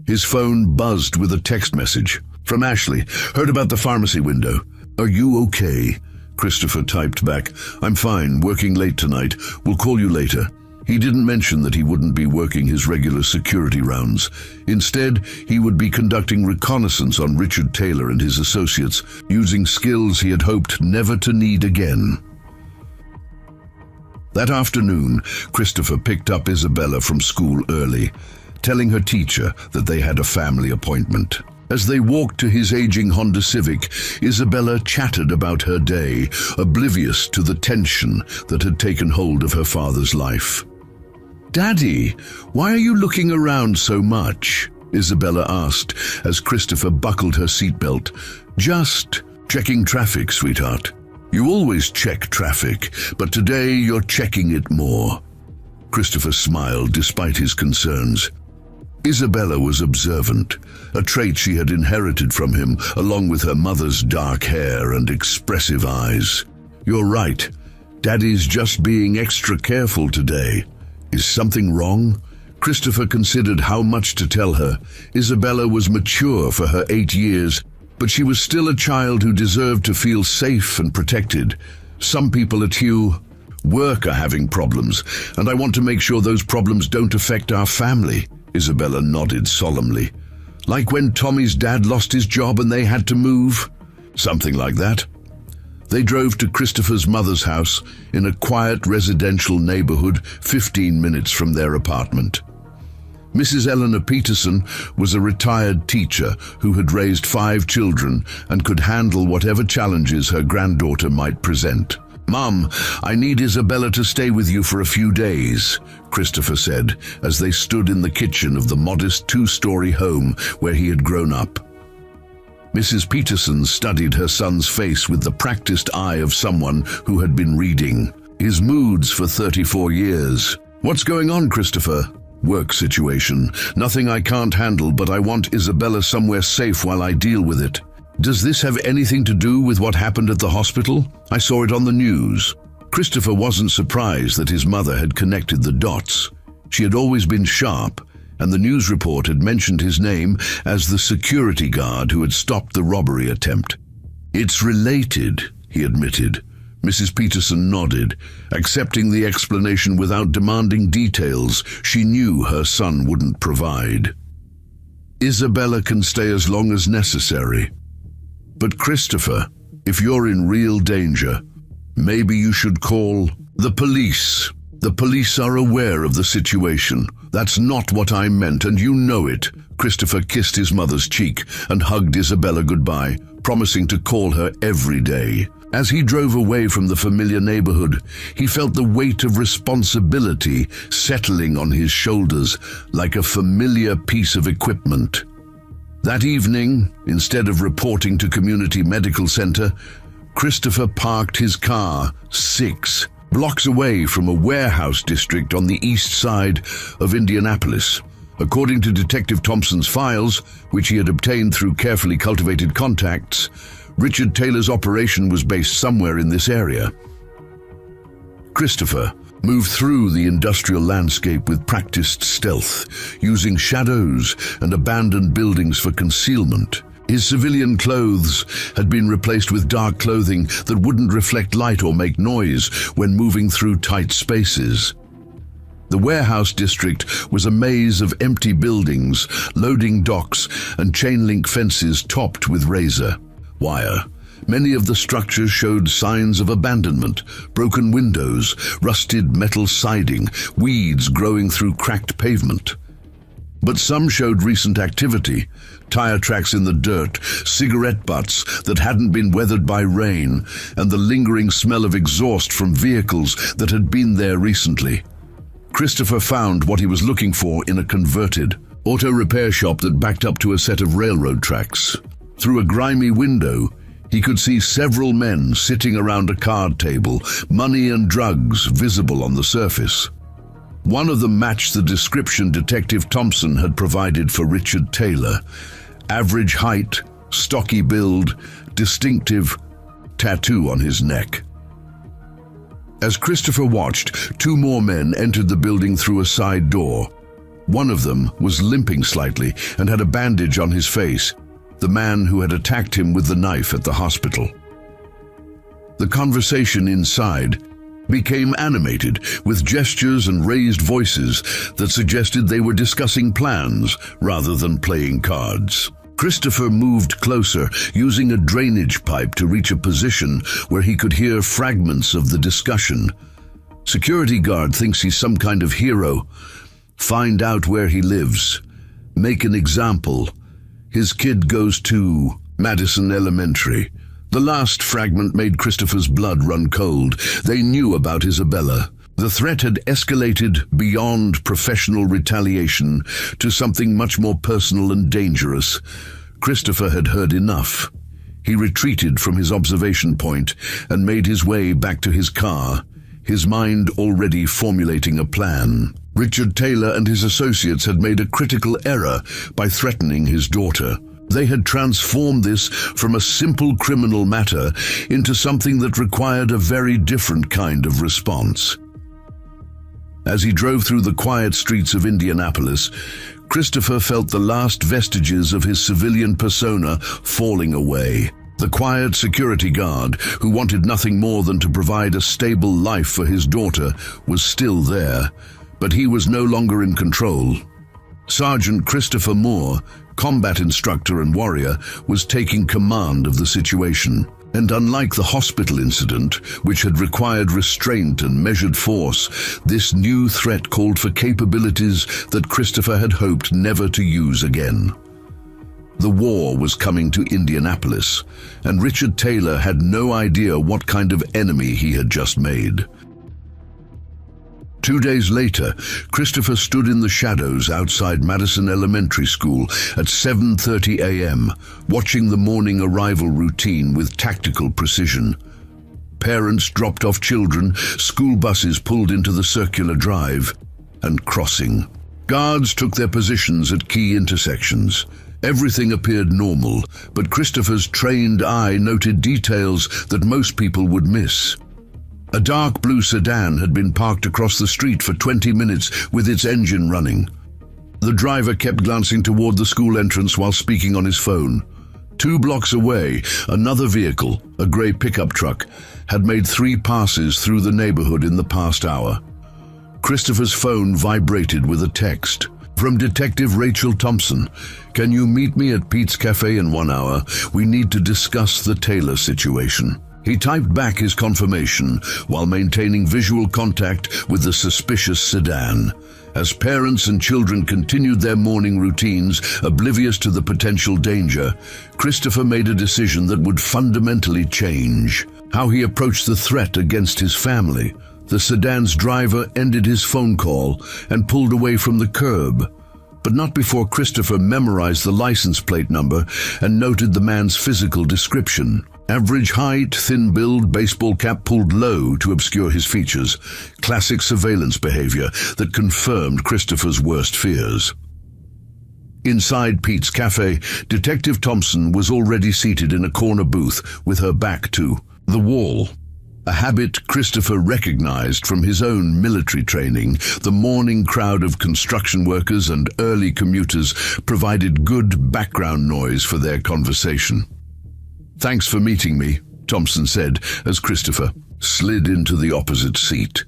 His phone buzzed with a text message. From Ashley. Heard about the pharmacy window. Are you okay? Christopher typed back. I'm fine, working late tonight. We'll call you later. He didn't mention that he wouldn't be working his regular security rounds. Instead, he would be conducting reconnaissance on Richard Taylor and his associates, using skills he had hoped never to need again. That afternoon, Christopher picked up Isabella from school early, telling her teacher that they had a family appointment. As they walked to his aging Honda Civic, Isabella chattered about her day, oblivious to the tension that had taken hold of her father's life. Daddy, why are you looking around so much? Isabella asked as Christopher buckled her seatbelt. Just checking traffic, sweetheart. You always check traffic, but today you're checking it more. Christopher smiled despite his concerns. Isabella was observant, a trait she had inherited from him, along with her mother's dark hair and expressive eyes. You're right. Daddy's just being extra careful today. Is something wrong? Christopher considered how much to tell her. Isabella was mature for her 8 years, but she was still a child who deserved to feel safe and protected. Some people at work are having problems, and I want to make sure those problems don't affect our family. Isabella nodded solemnly. Like when Tommy's dad lost his job and they had to move? Something like that. They drove to Christopher's mother's house in a quiet residential neighborhood 15 minutes from their apartment. Mrs. Eleanor Peterson was a retired teacher who had raised 5 children and could handle whatever challenges her granddaughter might present. "Mom, I need Isabella to stay with you for a few days," Christopher said as they stood in the kitchen of the modest 2-story home where he had grown up. Mrs. Peterson studied her son's face with the practiced eye of someone who had been reading his moods for 34 years. "What's going on, Christopher?" "Work situation. Nothing I can't handle, but I want Isabella somewhere safe while I deal with it." "Does this have anything to do with what happened at the hospital? I saw it on the news." Christopher wasn't surprised that his mother had connected the dots. She had always been sharp, and the news report had mentioned his name as the security guard who had stopped the robbery attempt. "It's related," he admitted. Mrs. Peterson nodded, accepting the explanation without demanding details she knew her son wouldn't provide. "Isabella can stay as long as necessary. But Christopher, if you're in real danger, maybe you should call the police. The police are aware of the situation. That's not what I meant, and you know it." Christopher kissed his mother's cheek and hugged Isabella goodbye, promising to call her every day. As he drove away from the familiar neighborhood, he felt the weight of responsibility settling on his shoulders like a familiar piece of equipment. That evening, instead of reporting to Community Medical Center, Christopher parked his car 6 blocks away from a warehouse district on the east side of Indianapolis. According to Detective Thompson's files, which he had obtained through carefully cultivated contacts, Richard Taylor's operation was based somewhere in this area. Christopher moved through the industrial landscape with practiced stealth, using shadows and abandoned buildings for concealment. His civilian clothes had been replaced with dark clothing that wouldn't reflect light or make noise when moving through tight spaces. The warehouse district was a maze of empty buildings, loading docks, and chain-link fences topped with razor wire. Many of the structures showed signs of abandonment: broken windows, rusted metal siding, weeds growing through cracked pavement. But some showed recent activity: tire tracks in the dirt, cigarette butts that hadn't been weathered by rain, and the lingering smell of exhaust from vehicles that had been there recently. Christopher found what he was looking for in a converted auto repair shop that backed up to a set of railroad tracks. Through a grimy window, he could see several men sitting around a card table, money and drugs visible on the surface. One of them matched the description Detective Thompson had provided for Richard Taylor: average height, stocky build, distinctive tattoo on his neck. As Christopher watched, 2 more men entered the building through a side door. One of them was limping slightly and had a bandage on his face, the man who had attacked him with the knife at the hospital. The conversation inside became animated, with gestures and raised voices that suggested they were discussing plans rather than playing cards. Christopher moved closer, using a drainage pipe to reach a position where he could hear fragments of the discussion. "Security guard thinks he's some kind of hero. Find out where he lives. Make an example. His kid goes to Madison Elementary." The last fragment made Christopher's blood run cold. They knew about Isabella. The threat had escalated beyond professional retaliation to something much more personal and dangerous. Christopher had heard enough. He retreated from his observation point and made his way back to his car, his mind already formulating a plan. Richard Taylor and his associates had made a critical error by threatening his daughter. They had transformed this from a simple criminal matter into something that required a very different kind of response. As he drove through the quiet streets of Indianapolis, Christopher felt the last vestiges of his civilian persona falling away. The quiet security guard, who wanted nothing more than to provide a stable life for his daughter, was still there, but he was no longer in control. Sergeant Christopher Moore, combat instructor and warrior, was taking command of the situation. And unlike the hospital incident, which had required restraint and measured force, this new threat called for capabilities that Christopher had hoped never to use again. The war was coming to Indianapolis, and Richard Taylor had no idea what kind of enemy he had just made. 2 days later, Christopher stood in the shadows outside Madison Elementary School at 7:30 a.m., watching the morning arrival routine with tactical precision. Parents dropped off children, school buses pulled into the circular drive, and crossing. Guards took their positions at key intersections. Everything appeared normal, but Christopher's trained eye noted details that most people would miss. A dark blue sedan had been parked across the street for 20 minutes with its engine running. The driver kept glancing toward the school entrance while speaking on his phone. 2 blocks away, another vehicle, a gray pickup truck, had made 3 passes through the neighborhood in the past hour. Christopher's phone vibrated with a text. From Detective Rachel Thompson. Can you meet me at Pete's Cafe in 1 hour? We need to discuss the Taylor situation. He typed back his confirmation while maintaining visual contact with the suspicious sedan. As parents and children continued their morning routines, oblivious to the potential danger, Christopher made a decision that would fundamentally change how he approached the threat against his family. The sedan's driver ended his phone call and pulled away from the curb, but not before Christopher memorized the license plate number and noted the man's physical description. Average height, thin build, baseball cap pulled low to obscure his features. Classic surveillance behavior that confirmed Christopher's worst fears. Inside Pete's Cafe, Detective Thompson was already seated in a corner booth with her back to the wall. A habit Christopher recognized from his own military training. The morning crowd of construction workers and early commuters provided good background noise for their conversation. Thanks for meeting me, Thompson said as Christopher slid into the opposite seat.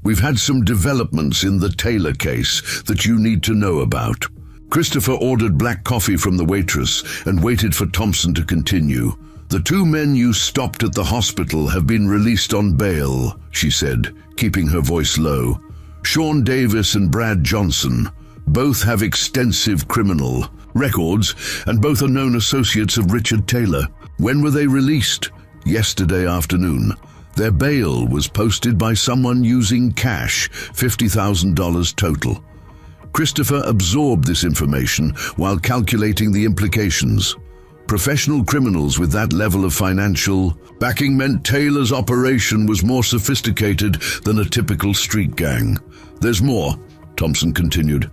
We've had some developments in the Taylor case that you need to know about. Christopher ordered black coffee from the waitress and waited for Thompson to continue. The 2 men you stopped at the hospital have been released on bail, she said, keeping her voice low. Sean Davis and Brad Johnson. Both have extensive criminal records, and both are known associates of Richard Taylor. When were they released? Yesterday afternoon. Their bail was posted by someone using cash, $50,000 total. Christopher absorbed this information while calculating the implications. Professional criminals with that level of financial backing meant Taylor's operation was more sophisticated than a typical street gang. There's more, Thompson continued.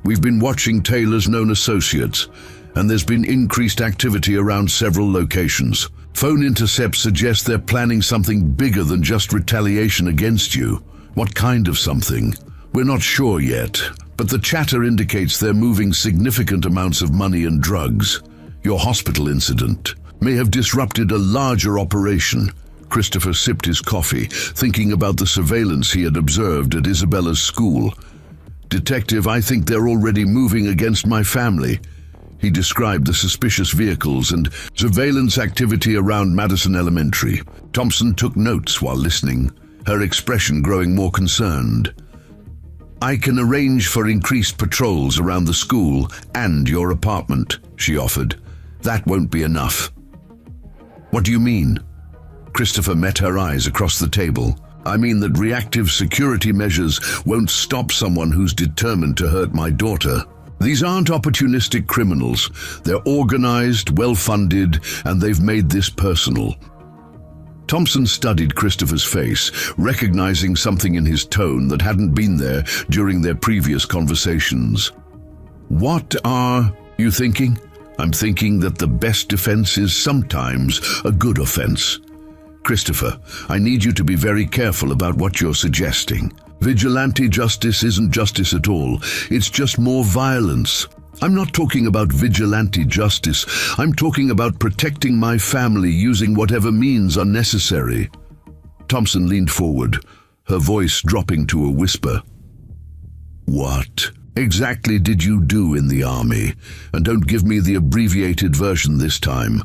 We've been watching Taylor's known associates, and there's been increased activity around several locations. Phone intercepts suggest they're planning something bigger than just retaliation against you. What kind of something? We're not sure yet, but the chatter indicates they're moving significant amounts of money and drugs. Your hospital incident may have disrupted a larger operation. Christopher sipped his coffee, thinking about the surveillance he had observed at Isabella's school. Detective, I think they're already moving against my family. He described the suspicious vehicles and surveillance activity around Madison Elementary. Thompson took notes while listening, her expression growing more concerned. I can arrange for increased patrols around the school and your apartment, she offered. That won't be enough. What do you mean? Christopher met her eyes across the table. I mean that reactive security measures won't stop someone who's determined to hurt my daughter. These aren't opportunistic criminals. They're organized, well-funded, and they've made this personal. Thompson studied Christopher's face, recognizing something in his tone that hadn't been there during their previous conversations. What are you thinking? I'm thinking that the best defense is sometimes a good offense. Christopher, I need you to be very careful about what you're suggesting. Vigilante justice isn't justice at all. It's just more violence. I'm not talking about vigilante justice. I'm talking about protecting my family using whatever means are necessary. Thompson leaned forward, her voice dropping to a whisper. What exactly did you do in the army? And don't give me the abbreviated version this time.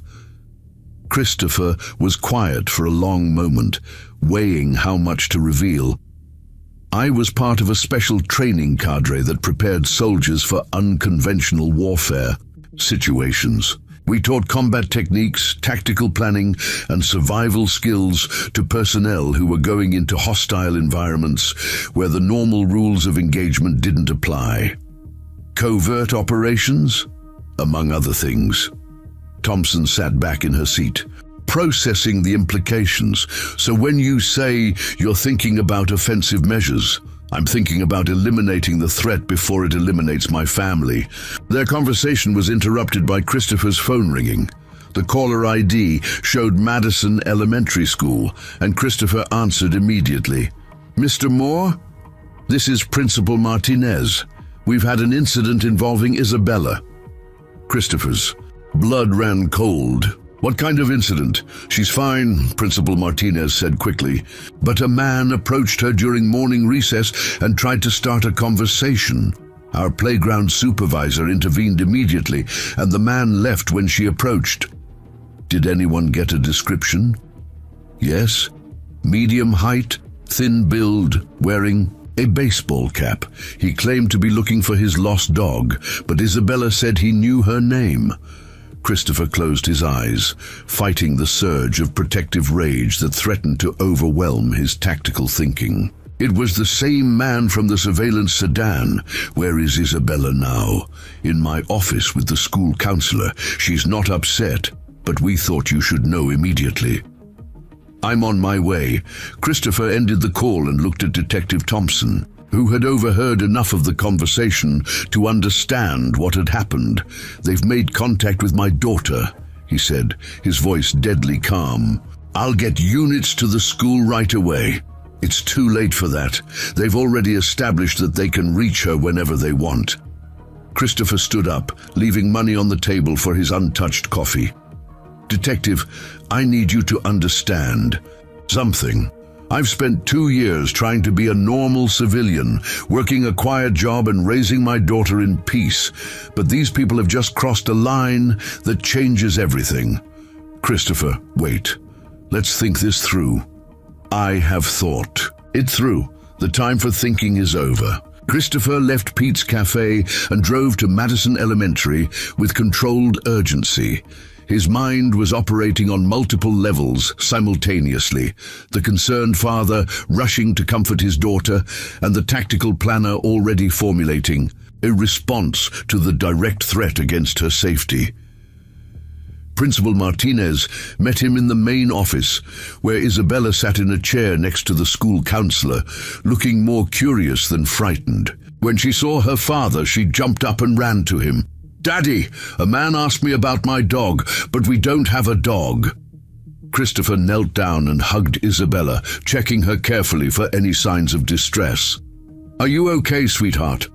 Christopher was quiet for a long moment, weighing how much to reveal. I was part of a special training cadre that prepared soldiers for unconventional warfare situations. We taught combat techniques, tactical planning, and survival skills to personnel who were going into hostile environments where the normal rules of engagement didn't apply. Covert operations, among other things. Thompson sat back in her seat, processing the implications. So when you say you're thinking about offensive measures, I'm thinking about eliminating the threat before it eliminates my family. Their conversation was interrupted by Christopher's phone ringing. The caller ID showed Madison Elementary School, and Christopher answered immediately. "Mr. Moore? This is Principal Martinez. We've had an incident involving Isabella." Christopher's blood ran cold. "What kind of incident?" "She's fine," Principal Martinez said quickly, "but a man approached her during morning recess and tried to start a conversation. Our playground supervisor intervened immediately, and the man left when she approached." "Did anyone get a description?" "Yes. Medium height, thin build, wearing a baseball cap. He claimed to be looking for his lost dog, but Isabella said he knew her name." Christopher closed his eyes, fighting the surge of protective rage that threatened to overwhelm his tactical thinking. It was the same man from the surveillance sedan. "Where is Isabella now?" "In my office with the school counselor. She's not upset, but we thought you should know immediately." "I'm on my way." Christopher ended the call and looked at Detective Thompson, who had overheard enough of the conversation to understand what had happened. "They've made contact with my daughter," he said, his voice deadly calm. "I'll get units to the school right away." "It's too late for that. They've already established that they can reach her whenever they want." Christopher stood up, leaving money on the table for his untouched coffee. "Detective, I need you to understand something. I've spent 2 years trying to be a normal civilian, working a quiet job and raising my daughter in peace, but these people have just crossed a line that changes everything." "Christopher, wait. Let's think this through." "I have thought it through. The time for thinking is over." Christopher left Pete's Cafe and drove to Madison Elementary with controlled urgency. His mind was operating on multiple levels simultaneously, the concerned father rushing to comfort his daughter, and the tactical planner already formulating a response to the direct threat against her safety. Principal Martinez met him in the main office, where Isabella sat in a chair next to the school counselor, looking more curious than frightened. When she saw her father, she jumped up and ran to him. "Daddy, a man asked me about my dog, but we don't have a dog." Christopher knelt down and hugged Isabella, checking her carefully for any signs of distress. "Are you okay, sweetheart?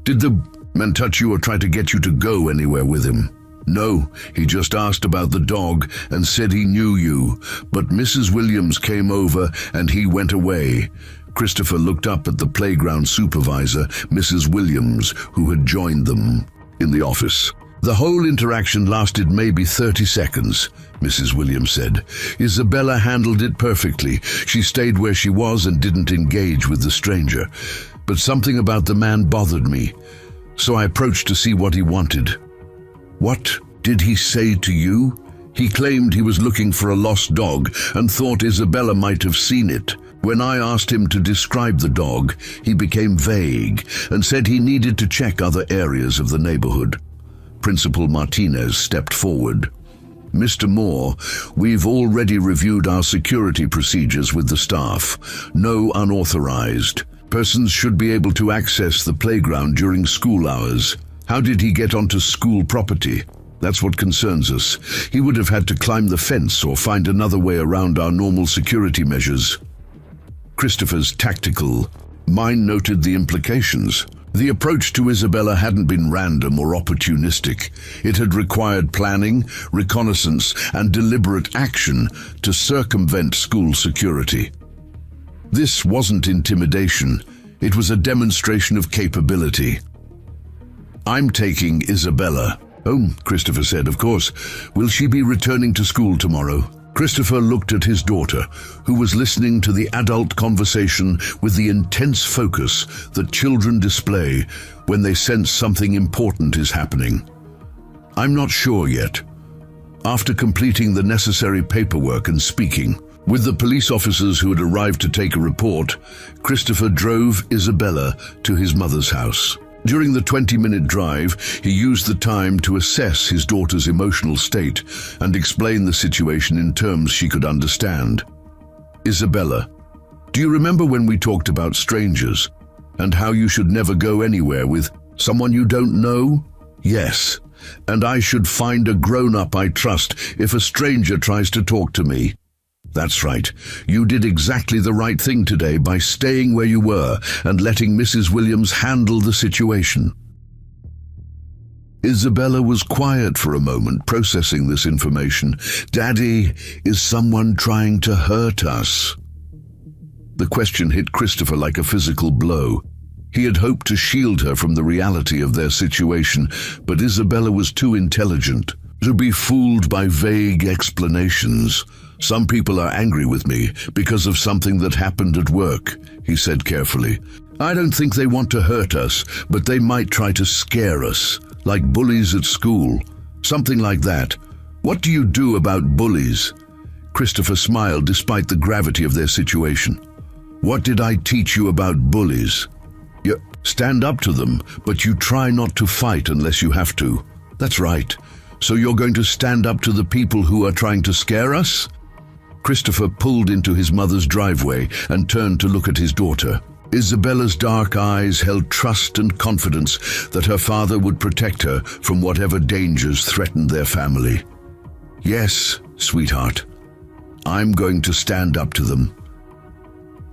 Did the man touch you or try to get you to go anywhere with him?" "No, he just asked about the dog and said he knew you, but Mrs. Williams came over and he went away." Christopher looked up at the playground supervisor, Mrs. Williams, who had joined them in the office. "The whole interaction lasted maybe 30 seconds, Mrs. Williams said. "Isabella handled it perfectly. She stayed where she was and didn't engage with the stranger. But something about the man bothered me, so I approached to see what he wanted." "What did he say to you?" "He claimed he was looking for a lost dog and thought Isabella might have seen it. When I asked him to describe the dog, he became vague and said he needed to check other areas of the neighborhood." Principal Martinez stepped forward. "Mr. Moore, we've already reviewed our security procedures with the staff. No unauthorized persons should be able to access the playground during school hours. How did he get onto school property? That's what concerns us. He would have had to climb the fence or find another way around our normal security measures." Christopher's tactical mind noted the implications. The approach to Isabella hadn't been random or opportunistic. It had required planning, reconnaissance, and deliberate action to circumvent school security. This wasn't intimidation. It was a demonstration of capability. "I'm taking Isabella." "Oh," Christopher said, "of course. Will she be returning to school tomorrow?" Christopher looked at his daughter, who was listening to the adult conversation with the intense focus that children display when they sense something important is happening. "I'm not sure yet." After completing the necessary paperwork and speaking with the police officers who had arrived to take a report, Christopher drove Isabella to his mother's house. During the 20-minute drive, he used the time to assess his daughter's emotional state and explain the situation in terms she could understand. "Isabella, do you remember when we talked about strangers and how you should never go anywhere with someone you don't know?" "Yes, and I should find a grown-up I trust if a stranger tries to talk to me." "That's right. You did exactly the right thing today by staying where you were and letting Mrs. Williams handle the situation." Isabella was quiet for a moment, processing this information. "Daddy, is someone trying to hurt us?" The question hit Christopher like a physical blow. He had hoped to shield her from the reality of their situation, but Isabella was too intelligent to be fooled by vague explanations. "Some people are angry with me because of something that happened at work," he said carefully. "I don't think they want to hurt us, but they might try to scare us, like bullies at school. Something like that. What do you do about bullies?" Christopher smiled despite the gravity of their situation. "What did I teach you about bullies? You stand up to them, but you try not to fight unless you have to." "That's right. So you're going to stand up to the people who are trying to scare us?" Christopher pulled into his mother's driveway and turned to look at his daughter. Isabella's dark eyes held trust and confidence that her father would protect her from whatever dangers threatened their family. "Yes, sweetheart. I'm going to stand up to them."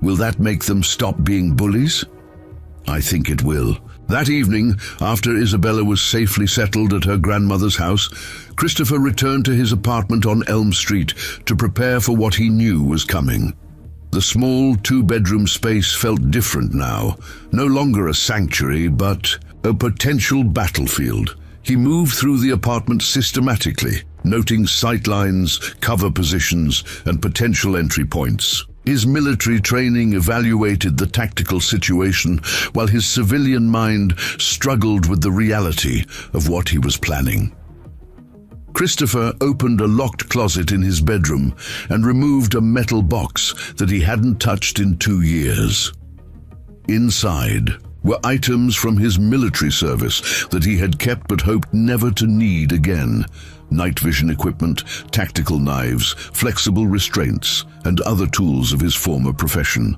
"Will that make them stop being bullies?" "I think it will." That evening, after Isabella was safely settled at her grandmother's house, Christopher returned to his apartment on Elm Street to prepare for what he knew was coming. The small two-bedroom space felt different now, no longer a sanctuary, but a potential battlefield. He moved through the apartment systematically, noting sightlines, cover positions, and potential entry points. His military training evaluated the tactical situation, while his civilian mind struggled with the reality of what he was planning. Christopher opened a locked closet in his bedroom and removed a metal box that he hadn't touched in 2 years. Inside were items from his military service that he had kept but hoped never to need again. Night vision equipment, tactical knives, flexible restraints, and other tools of his former profession.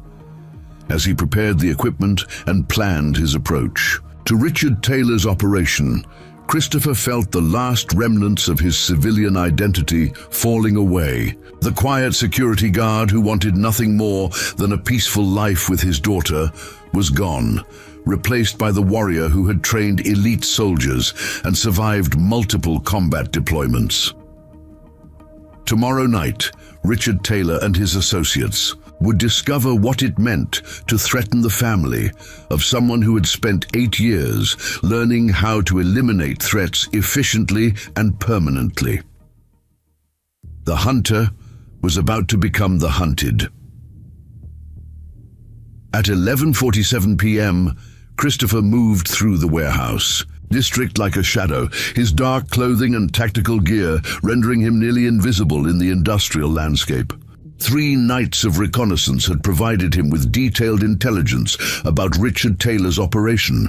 As he prepared the equipment and planned his approach to Richard Taylor's operation, Christopher felt the last remnants of his civilian identity falling away. The quiet security guard who wanted nothing more than a peaceful life with his daughter was gone, replaced by the warrior who had trained elite soldiers and survived multiple combat deployments. Tomorrow night, Richard Taylor and his associates would discover what it meant to threaten the family of someone who had spent 8 years learning how to eliminate threats efficiently and permanently. The hunter was about to become the hunted. At 11:47 p.m., Christopher moved through the warehouse, district like a shadow, his dark clothing and tactical gear rendering him nearly invisible in the industrial landscape. 3 nights of reconnaissance had provided him with detailed intelligence about Richard Taylor's operation,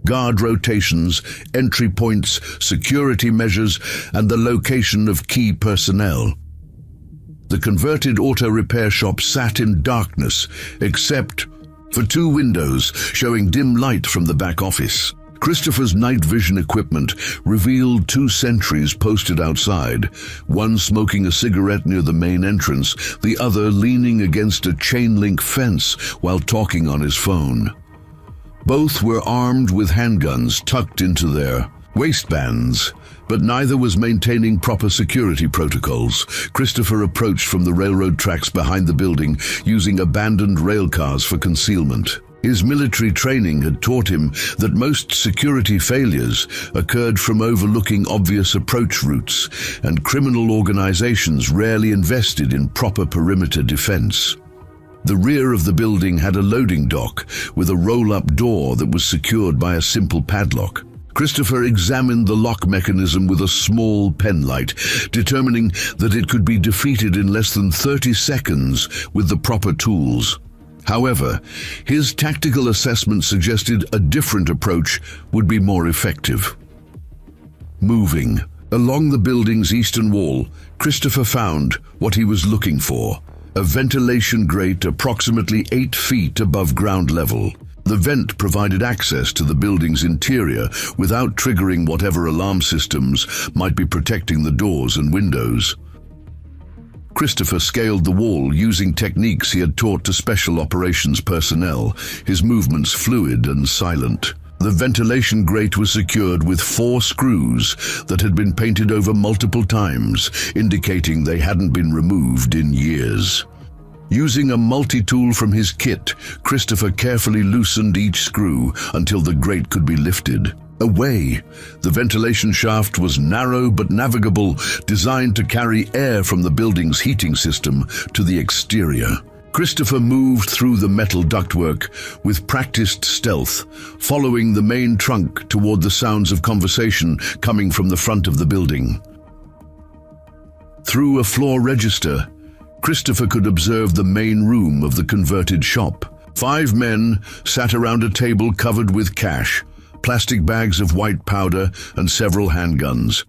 guard rotations, entry points, security measures, and the location of key personnel. The converted auto repair shop sat in darkness, except for 2 windows showing dim light from the back office. Christopher's night vision equipment revealed 2 sentries posted outside, one smoking a cigarette near the main entrance, the other leaning against a chain-link fence while talking on his phone. Both were armed with handguns tucked into their waistbands, but neither was maintaining proper security protocols. Christopher approached from the railroad tracks behind the building, using abandoned rail cars for concealment. His military training had taught him that most security failures occurred from overlooking obvious approach routes, and criminal organizations rarely invested in proper perimeter defense. The rear of the building had a loading dock with a roll-up door that was secured by a simple padlock. Christopher examined the lock mechanism with a small penlight, determining that it could be defeated in less than 30 seconds with the proper tools. However, his tactical assessment suggested a different approach would be more effective. Moving along the building's eastern wall, Christopher found what he was looking for: a ventilation grate approximately 8 feet above ground level. The vent provided access to the building's interior without triggering whatever alarm systems might be protecting the doors and windows. Christopher scaled the wall using techniques he had taught to special operations personnel, his movements fluid and silent. The ventilation grate was secured with 4 screws that had been painted over multiple times, indicating they hadn't been removed in years. Using a multi-tool from his kit, Christopher carefully loosened each screw until the grate could be lifted. Away! The ventilation shaft was narrow but navigable, designed to carry air from the building's heating system to the exterior. Christopher moved through the metal ductwork with practiced stealth, following the main trunk toward the sounds of conversation coming from the front of the building. Through a floor register, Christopher could observe the main room of the converted shop. 5 men sat around a table covered with cash, plastic bags of white powder, and several handguns.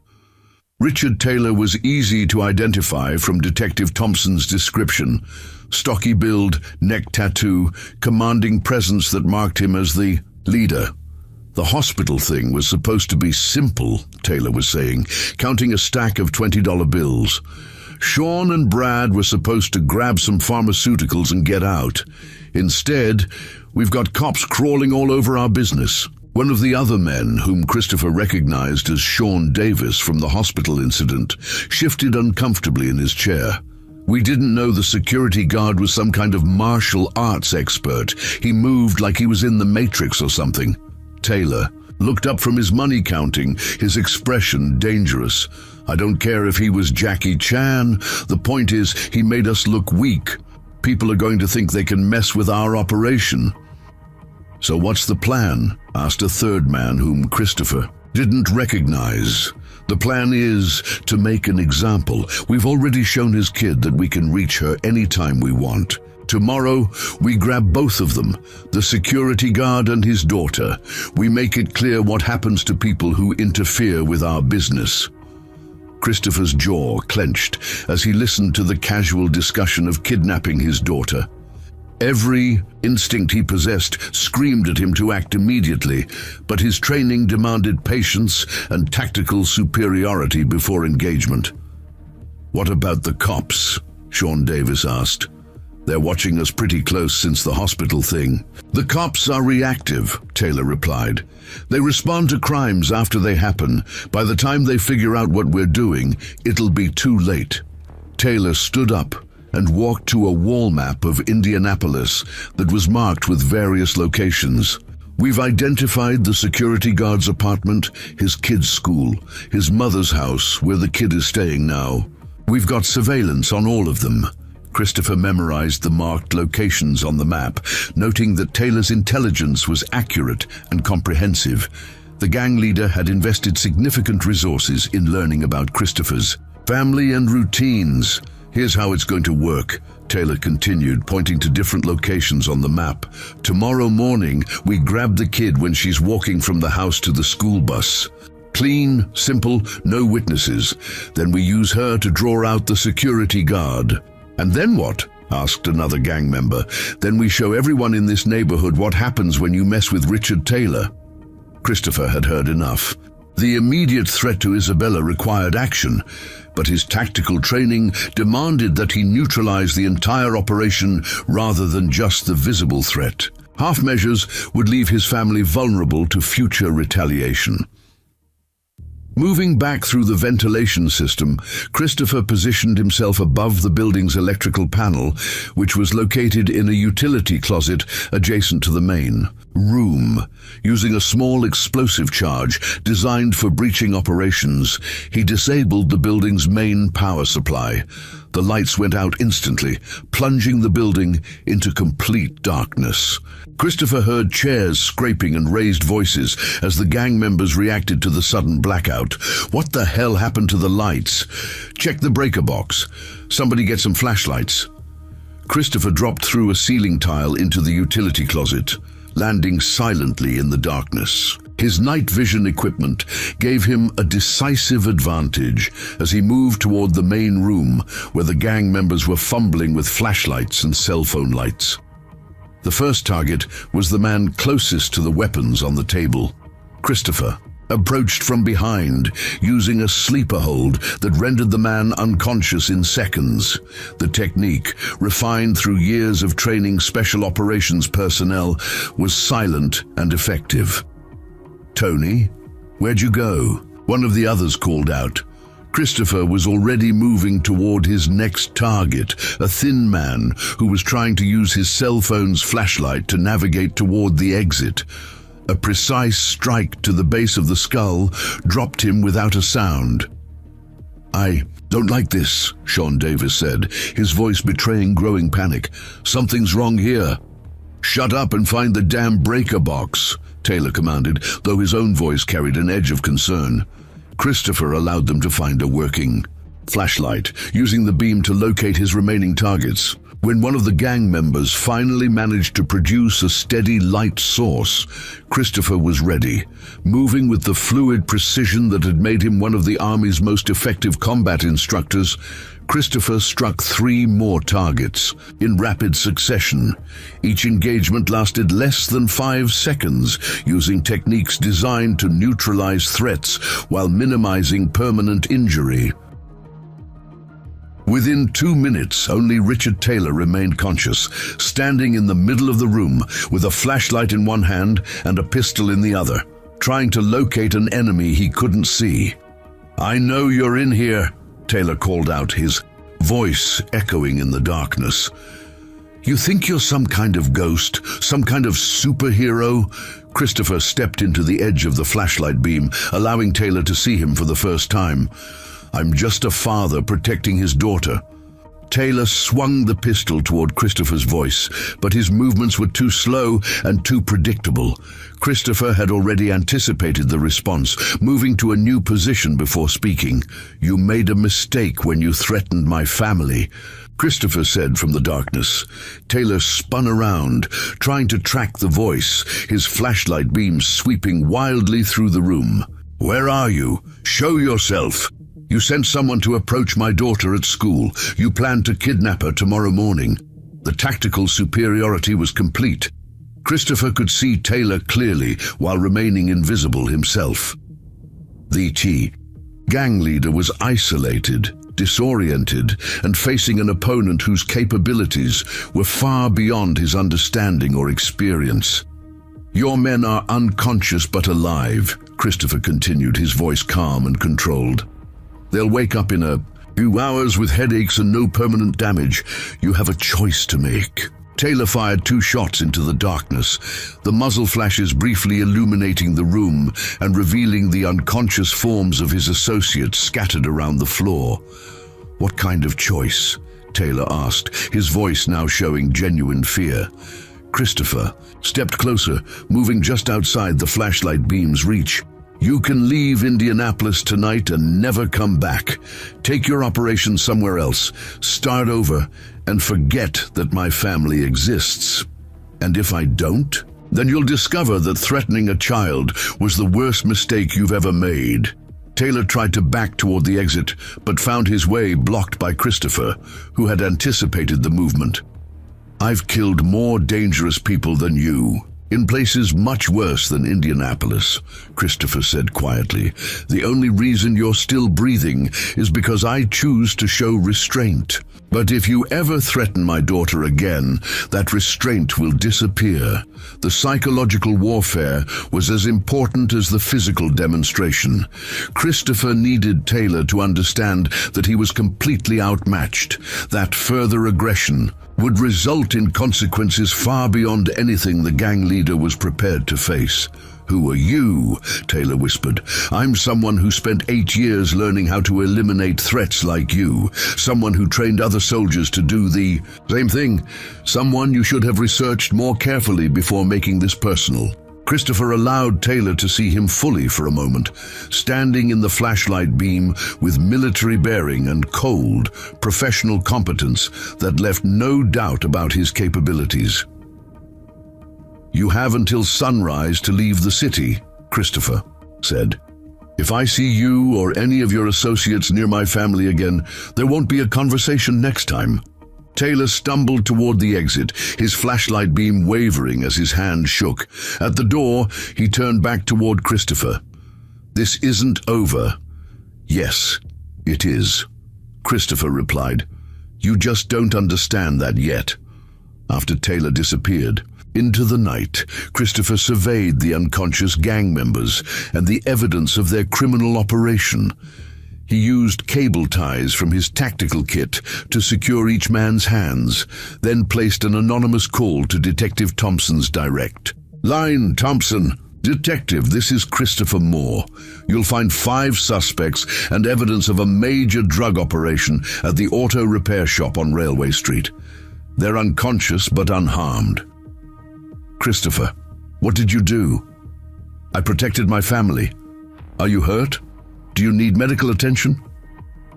Richard Taylor was easy to identify from Detective Thompson's description: stocky build, neck tattoo, commanding presence that marked him as the leader. The hospital thing was supposed to be simple, Taylor was saying, counting a stack of $20 bills. Sean and Brad were supposed to grab some pharmaceuticals and get out. Instead, we've got cops crawling all over our business. One of the other men, whom Christopher recognized as Sean Davis from the hospital incident, shifted uncomfortably in his chair. We didn't know the security guard was some kind of martial arts expert. He moved like he was in the Matrix or something. Taylor looked up from his money counting, his expression dangerous. I don't care if he was Jackie Chan. The point is, he made us look weak. People are going to think they can mess with our operation. So what's the plan? Asked a third man whom Christopher didn't recognize. The plan is to make an example. We've already shown his kid that we can reach her anytime we want. Tomorrow, we grab both of them, the security guard and his daughter. We make it clear what happens to people who interfere with our business. Christopher's jaw clenched as he listened to the casual discussion of kidnapping his daughter. Every instinct he possessed screamed at him to act immediately, but his training demanded patience and tactical superiority before engagement. What about the cops? Sean Davis asked. They're watching us pretty close since the hospital thing. The cops are reactive, Taylor replied. They respond to crimes after they happen. By the time they figure out what we're doing, it'll be too late. Taylor stood up and walked to a wall map of Indianapolis that was marked with various locations. We've identified the security guard's apartment, his kid's school, his mother's house where the kid is staying now. We've got surveillance on all of them. Christopher memorized the marked locations on the map, noting that Taylor's intelligence was accurate and comprehensive. The gang leader had invested significant resources in learning about Christopher's family and routines. Here's how it's going to work, Taylor continued, pointing to different locations on the map. Tomorrow morning, we grab the kid when she's walking from the house to the school bus. Clean, simple, no witnesses. Then we use her to draw out the security guard. And then what? Asked another gang member. Then we show everyone in this neighborhood what happens when you mess with Richard Taylor. Christopher had heard enough. The immediate threat to Isabella required action, but his tactical training demanded that he neutralize the entire operation rather than just the visible threat. Half measures would leave his family vulnerable to future retaliation. Moving back through the ventilation system, Christopher positioned himself above the building's electrical panel, which was located in a utility closet adjacent to the main room. Using a small explosive charge designed for breaching operations, he disabled the building's main power supply. The lights went out instantly, plunging the building into complete darkness. Christopher heard chairs scraping and raised voices as the gang members reacted to the sudden blackout. What the hell happened to the lights? Check the breaker box. Somebody get some flashlights. Christopher dropped through a ceiling tile into the utility closet, landing silently in the darkness. His night vision equipment gave him a decisive advantage as he moved toward the main room where the gang members were fumbling with flashlights and cell phone lights. The first target was the man closest to the weapons on the table. Christopher approached from behind, using a sleeper hold that rendered the man unconscious in seconds. The technique, refined through years of training special operations personnel, was silent and effective. "Tony, where'd you go?" one of the others called out. Christopher was already moving toward his next target, a thin man who was trying to use his cell phone's flashlight to navigate toward the exit. A precise strike to the base of the skull dropped him without a sound. "I don't like this," Sean Davis said, his voice betraying growing panic. "Something's wrong here." "Shut up and find the damn breaker box," Taylor commanded, though his own voice carried an edge of concern. Christopher allowed them to find a working flashlight, using the beam to locate his remaining targets. When one of the gang members finally managed to produce a steady light source, Christopher was ready. Moving with the fluid precision that had made him one of the Army's most effective combat instructors, Christopher struck 3 more targets in rapid succession. Each engagement lasted less than 5 seconds, using techniques designed to neutralize threats while minimizing permanent injury. Within 2 minutes, only Richard Taylor remained conscious, standing in the middle of the room with a flashlight in one hand and a pistol in the other, trying to locate an enemy he couldn't see. "I know you're in here," Taylor called out, his voice echoing in the darkness. "You think you're some kind of ghost, some kind of superhero?" Christopher stepped into the edge of the flashlight beam, allowing Taylor to see him for the first time. "I'm just a father protecting his daughter." Taylor swung the pistol toward Christopher's voice, but his movements were too slow and too predictable. Christopher had already anticipated the response, moving to a new position before speaking. "You made a mistake when you threatened my family," Christopher said from the darkness. Taylor spun around, trying to track the voice, his flashlight beam sweeping wildly through the room. "Where are you? Show yourself! You sent someone to approach my daughter at school. You planned to kidnap her tomorrow morning." The tactical superiority was complete. Christopher could see Taylor clearly while remaining invisible himself. The gang leader was isolated, disoriented, and facing an opponent whose capabilities were far beyond his understanding or experience. "Your men are unconscious but alive," Christopher continued, his voice calm and controlled. "They'll wake up in a few hours with headaches and no permanent damage. You have a choice to make." Taylor fired 2 shots into the darkness, the muzzle flashes briefly illuminating the room and revealing the unconscious forms of his associates scattered around the floor. "What kind of choice?" Taylor asked, his voice now showing genuine fear. Christopher stepped closer, moving just outside the flashlight beam's reach. "You can leave Indianapolis tonight and never come back. Take your operation somewhere else, start over, and forget that my family exists. And if I don't, then you'll discover that threatening a child was the worst mistake you've ever made." Taylor tried to back toward the exit, but found his way blocked by Christopher, who had anticipated the movement. "I've killed more dangerous people than you. In places much worse than Indianapolis, Christopher said quietly. The only reason you're still breathing is because I choose to show restraint. But if you ever threaten my daughter again, that restraint will disappear. The psychological warfare was as important as the physical demonstration. Christopher needed Taylor to understand that he was completely outmatched. That further aggression would result in consequences far beyond anything the gang leader was prepared to face. "Who are you?" Taylor whispered. "I'm someone who spent 8 years learning how to eliminate threats like you. Someone who trained other soldiers to do the same thing. Someone you should have researched more carefully before making this personal." Christopher allowed Taylor to see him fully for a moment, standing in the flashlight beam with military bearing and cold, professional competence that left no doubt about his capabilities. "You have until sunrise to leave the city," Christopher said. "If I see you or any of your associates near my family again, there won't be a conversation next time." Taylor stumbled toward the exit, his flashlight beam wavering as his hand shook. At the door, he turned back toward Christopher. "This isn't over." "Yes, it is," Christopher replied. "You just don't understand that yet." After Taylor disappeared into the night, Christopher surveyed the unconscious gang members and the evidence of their criminal operation. He used cable ties from his tactical kit to secure each man's hands, then placed an anonymous call to Detective Thompson's direct line. "Thompson, Detective, this is Christopher Moore. You'll find 5 suspects and evidence of a major drug operation at the auto repair shop on Railway Street. They're unconscious but unharmed." "Christopher, what did you do?" "I protected my family. Are you hurt? Do you need medical attention?"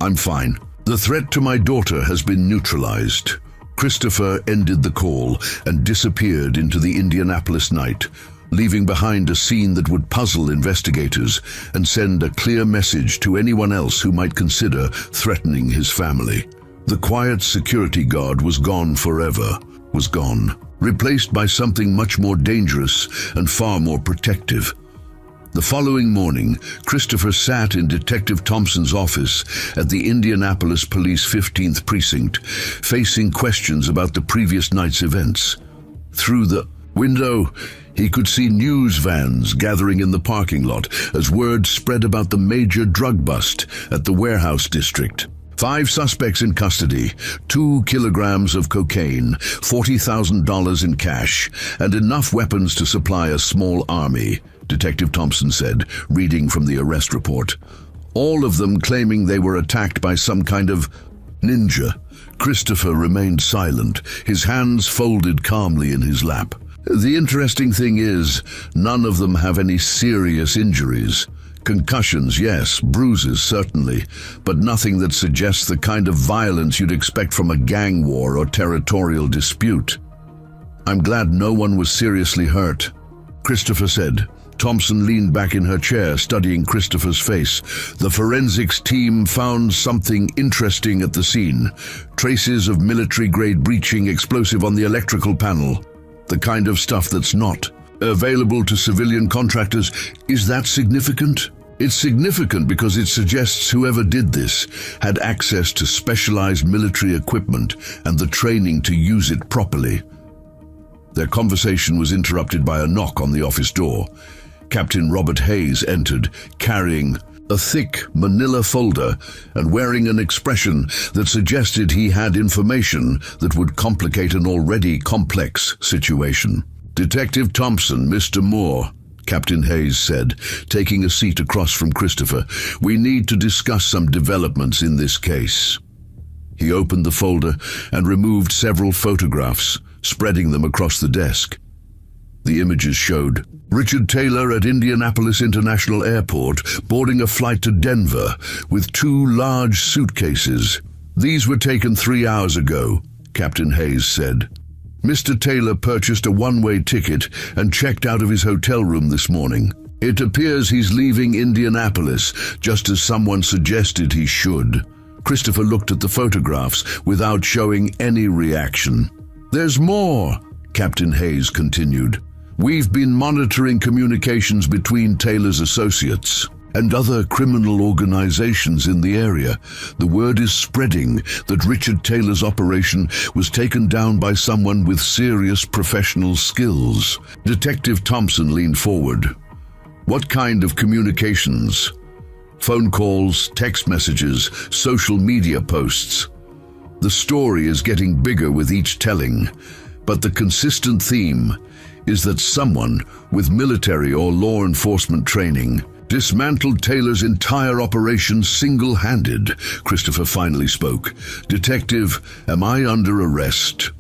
"I'm fine. The threat to my daughter has been neutralized." Christopher ended the call and disappeared into the Indianapolis night, leaving behind a scene that would puzzle investigators and send a clear message to anyone else who might consider threatening his family. The quiet security guard was gone forever, was gone, replaced by something much more dangerous and far more protective. The following morning, Christopher sat in Detective Thompson's office at the Indianapolis Police 15th Precinct, facing questions about the previous night's events. Through the window, he could see news vans gathering in the parking lot as word spread about the major drug bust at the warehouse district. 5 suspects in custody, 2 kilograms of cocaine, $40,000 in cash, and enough weapons to supply a small army, Detective Thompson said, reading from the arrest report. All of them claiming they were attacked by some kind of ninja. Christopher remained silent, his hands folded calmly in his lap. The interesting thing is, none of them have any serious injuries. Concussions, yes, bruises, certainly, but nothing that suggests the kind of violence you'd expect from a gang war or territorial dispute. "I'm glad no one was seriously hurt," Christopher said. Thompson leaned back in her chair, studying Christopher's face. "The forensics team found something interesting at the scene. Traces of military-grade breaching explosive on the electrical panel. The kind of stuff that's not available to civilian contractors. Is that significant?" "It's significant because it suggests whoever did this had access to specialized military equipment and the training to use it properly." Their conversation was interrupted by a knock on the office door. Captain Robert Hayes entered, carrying a thick manila folder and wearing an expression that suggested he had information that would complicate an already complex situation. "Detective Thompson, Mr. Moore," Captain Hayes said, taking a seat across from Christopher. "We need to discuss some developments in this case." He opened the folder and removed several photographs, spreading them across the desk. The images showed Richard Taylor at Indianapolis International Airport boarding a flight to Denver with 2 large suitcases. "These were taken 3 hours ago," Captain Hayes said. "Mr. Taylor purchased a one-way ticket and checked out of his hotel room this morning. It appears he's leaving Indianapolis, just as someone suggested he should." Christopher looked at the photographs without showing any reaction. "There's more," Captain Hayes continued. We've been monitoring communications between Taylor's associates and other criminal organizations in the area. The word is spreading that Richard Taylor's operation was taken down by someone with serious professional skills. Detective Thompson leaned forward. What kind of communications? Phone calls, text messages, social media posts. The story is getting bigger with each telling, but the consistent theme is that someone with military or law enforcement training dismantled Taylor's entire operation single-handed. Christopher finally spoke. Detective, am I under arrest?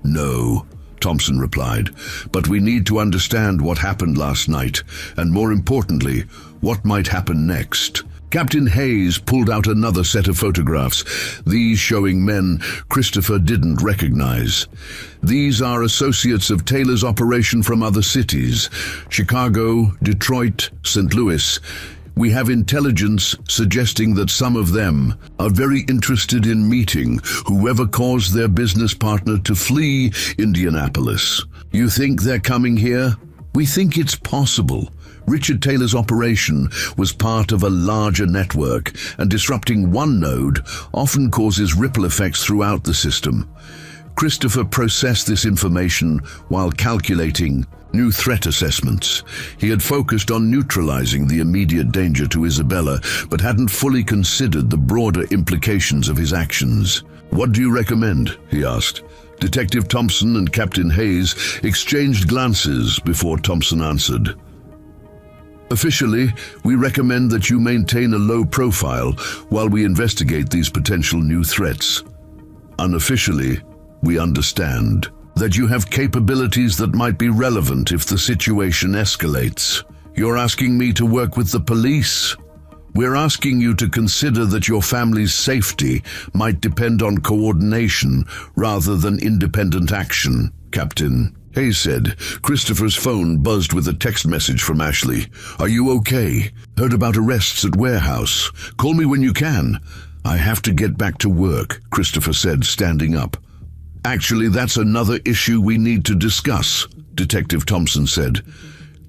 No, Thompson replied, but we need to understand what happened last night, and more importantly, what might happen next. Captain Hayes pulled out another set of photographs, these showing men Christopher didn't recognize. These are associates of Taylor's operation from other cities, Chicago, Detroit, St. Louis. We have intelligence suggesting that some of them are very interested in meeting whoever caused their business partner to flee Indianapolis. You think they're coming here? We think it's possible. Richard Taylor's operation was part of a larger network, and disrupting one node often causes ripple effects throughout the system. Christopher processed this information while calculating new threat assessments. He had focused on neutralizing the immediate danger to Isabella, but hadn't fully considered the broader implications of his actions. What do you recommend? He asked. Detective Thompson and Captain Hayes exchanged glances before Thompson answered. Officially, we recommend that you maintain a low profile while we investigate these potential new threats. Unofficially, we understand that you have capabilities that might be relevant if the situation escalates. You're asking me to work with the police? We're asking you to consider that your family's safety might depend on coordination rather than independent action, Captain Hayes said. Christopher's phone buzzed with a text message from Ashley. Are you okay? Heard about arrests at warehouse. Call me when you can. I have to get back to work, Christopher said, standing up. Actually, that's another issue we need to discuss, Detective Thompson said.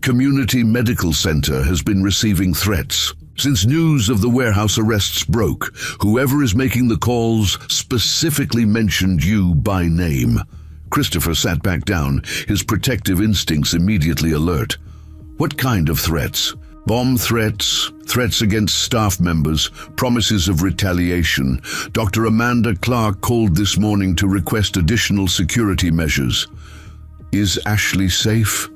Community Medical Center has been receiving threats. Since news of the warehouse arrests broke, whoever is making the calls specifically mentioned you by name. Christopher sat back down, his protective instincts immediately alert. What kind of threats? Bomb threats, threats against staff members, promises of retaliation. Dr. Amanda Clark called this morning to request additional security measures. Is Ashley safe?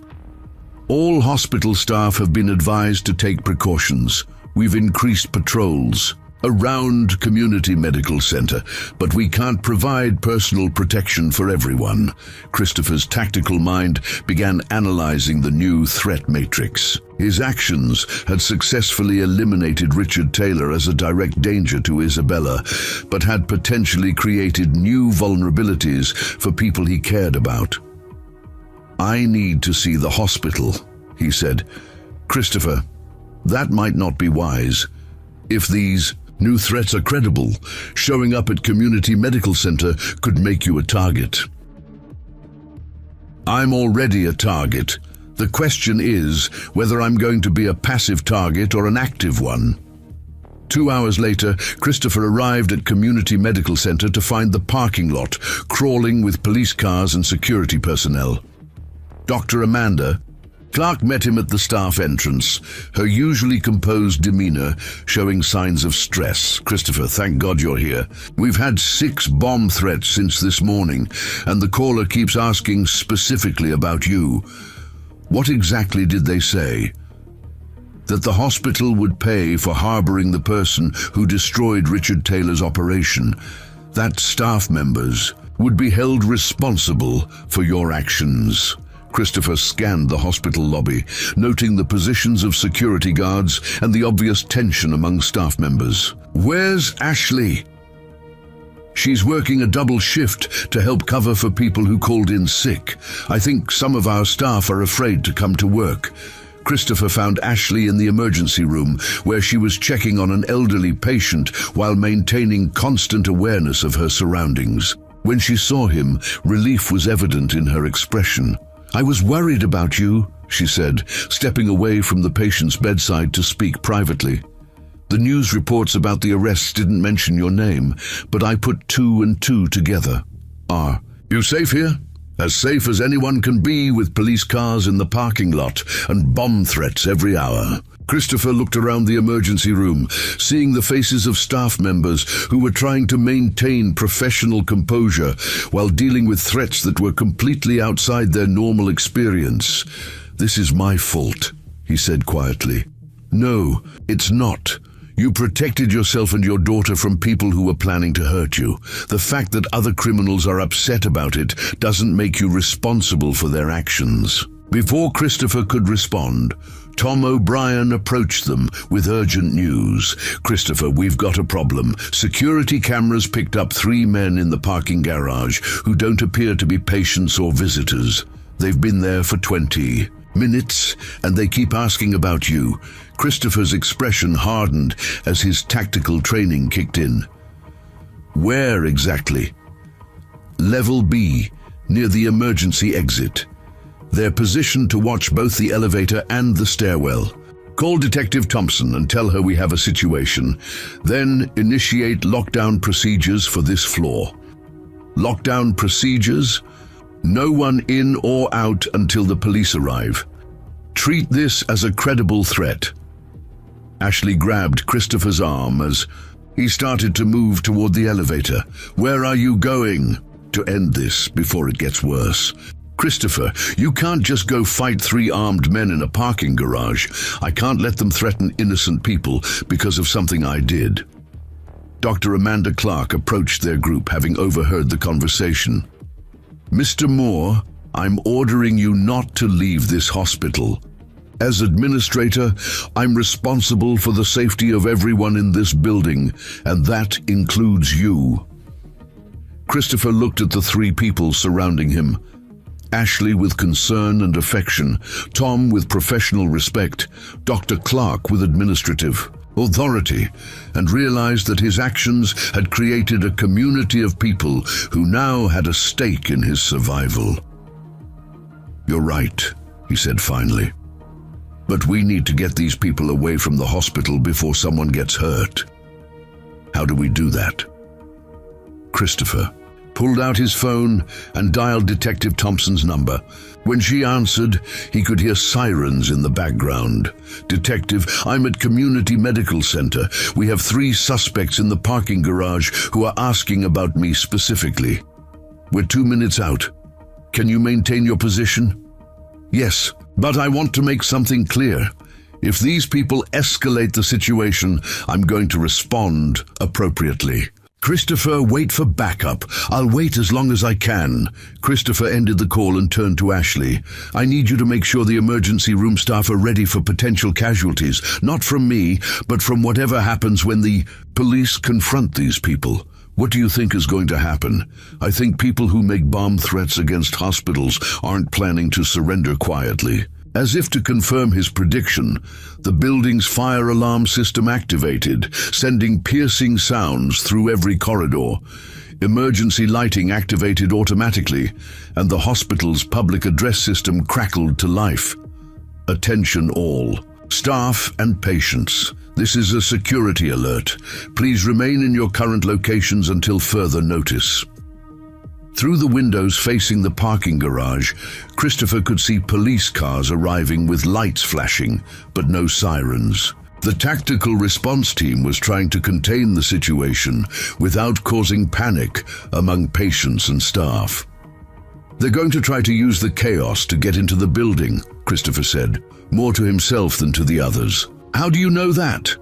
All hospital staff have been advised to take precautions. We've increased patrols around Community Medical Center, but we can't provide personal protection for everyone. Christopher's tactical mind began analyzing the new threat matrix. His actions had successfully eliminated Richard Taylor as a direct danger to Isabella, but had potentially created new vulnerabilities for people he cared about. I need to see the hospital, he said. Christopher, that might not be wise. If these new threats are credible, showing up at Community Medical Center could make you a target. I'm already a target. The question is whether I'm going to be a passive target or an active one. 2 hours later, Christopher arrived at Community Medical Center to find the parking lot crawling with police cars and security personnel. Dr. Amanda Clark met him at the staff entrance, her usually composed demeanor showing signs of stress. Christopher, thank God you're here. We've had 6 bomb threats since this morning, and the caller keeps asking specifically about you. What exactly did they say? That the hospital would pay for harboring the person who destroyed Richard Taylor's operation. That staff members would be held responsible for your actions. Christopher scanned the hospital lobby, noting the positions of security guards and the obvious tension among staff members. Where's Ashley? She's working a double shift to help cover for people who called in sick. I think some of our staff are afraid to come to work. Christopher found Ashley in the emergency room, where she was checking on an elderly patient while maintaining constant awareness of her surroundings. When she saw him, relief was evident in her expression. "I was worried about you," she said, stepping away from the patient's bedside to speak privately. "The news reports about the arrests didn't mention your name, but I put 2 and 2 together. Are you safe here?" "As safe as anyone can be, with police cars in the parking lot and bomb threats every hour." Christopher looked around the emergency room, seeing the faces of staff members who were trying to maintain professional composure while dealing with threats that were completely outside their normal experience. "This is my fault," he said quietly. "No, it's not. You protected yourself and your daughter from people who were planning to hurt you. The fact that other criminals are upset about it doesn't make you responsible for their actions." Before Christopher could respond, Tom O'Brien approached them with urgent news. "Christopher, we've got a problem. Security cameras picked up 3 men in the parking garage who don't appear to be patients or visitors. They've been there for 20 minutes, and they keep asking about you." Christopher's expression hardened as his tactical training kicked in. "Where exactly?" "Level B, near the emergency exit. They're positioned to watch both the elevator and the stairwell. Call Detective Thompson and tell her we have a situation. Then initiate lockdown procedures for this floor." "Lockdown procedures? No one in or out until the police arrive. Treat this as a credible threat." Ashley grabbed Christopher's arm as he started to move toward the elevator. "Where are you going?" "To end this before it gets worse." "Christopher, you can't just go fight 3 armed men in a parking garage. I can't let them threaten innocent people because of something I did." Dr. Amanda Clark approached their group, having overheard the conversation. "Mr. Moore, I'm ordering you not to leave this hospital. As administrator, I'm responsible for the safety of everyone in this building, and that includes you." Christopher looked at the 3 people surrounding him. Ashley with concern and affection, Tom with professional respect, Dr. Clark with administrative authority, and realized that his actions had created a community of people who now had a stake in his survival. "You're right," he said finally. "But we need to get these people away from the hospital before someone gets hurt. How do we do that?" Christopher pulled out his phone and dialed Detective Thompson's number. When she answered, he could hear sirens in the background. "Detective, I'm at Community Medical Center. We have 3 suspects in the parking garage who are asking about me specifically. We're 2 minutes out. Can you maintain your position?" "Yes, but I want to make something clear. If these people escalate the situation, I'm going to respond appropriately." "Christopher, wait for backup. I'll wait as long as I can." Christopher ended the call and turned to Ashley. "I need you to make sure the emergency room staff are ready for potential casualties, not from me, but from whatever happens when the police confront these people. What do you think is going to happen? I think people who make bomb threats against hospitals aren't planning to surrender quietly." As if to confirm his prediction, the building's fire alarm system activated, sending piercing sounds through every corridor. Emergency lighting activated automatically, and the hospital's public address system crackled to life. "Attention all, staff and patients. This is a security alert. Please remain in your current locations until further notice." Through the windows facing the parking garage, Christopher could see police cars arriving with lights flashing, but no sirens. The tactical response team was trying to contain the situation without causing panic among patients and staff. "They're going to try to use the chaos to get into the building," Christopher said, more to himself than to the others. "How do you know that?"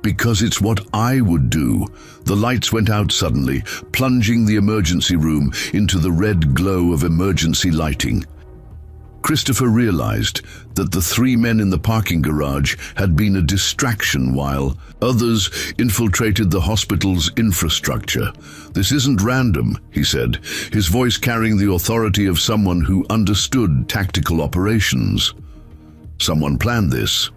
"Because it's what I would do." The lights went out suddenly, plunging the emergency room into the red glow of emergency lighting. Christopher realized that the 3 men in the parking garage had been a distraction while others infiltrated the hospital's infrastructure. "This isn't random," he said, his voice carrying the authority of someone who understood tactical operations. "Someone planned this."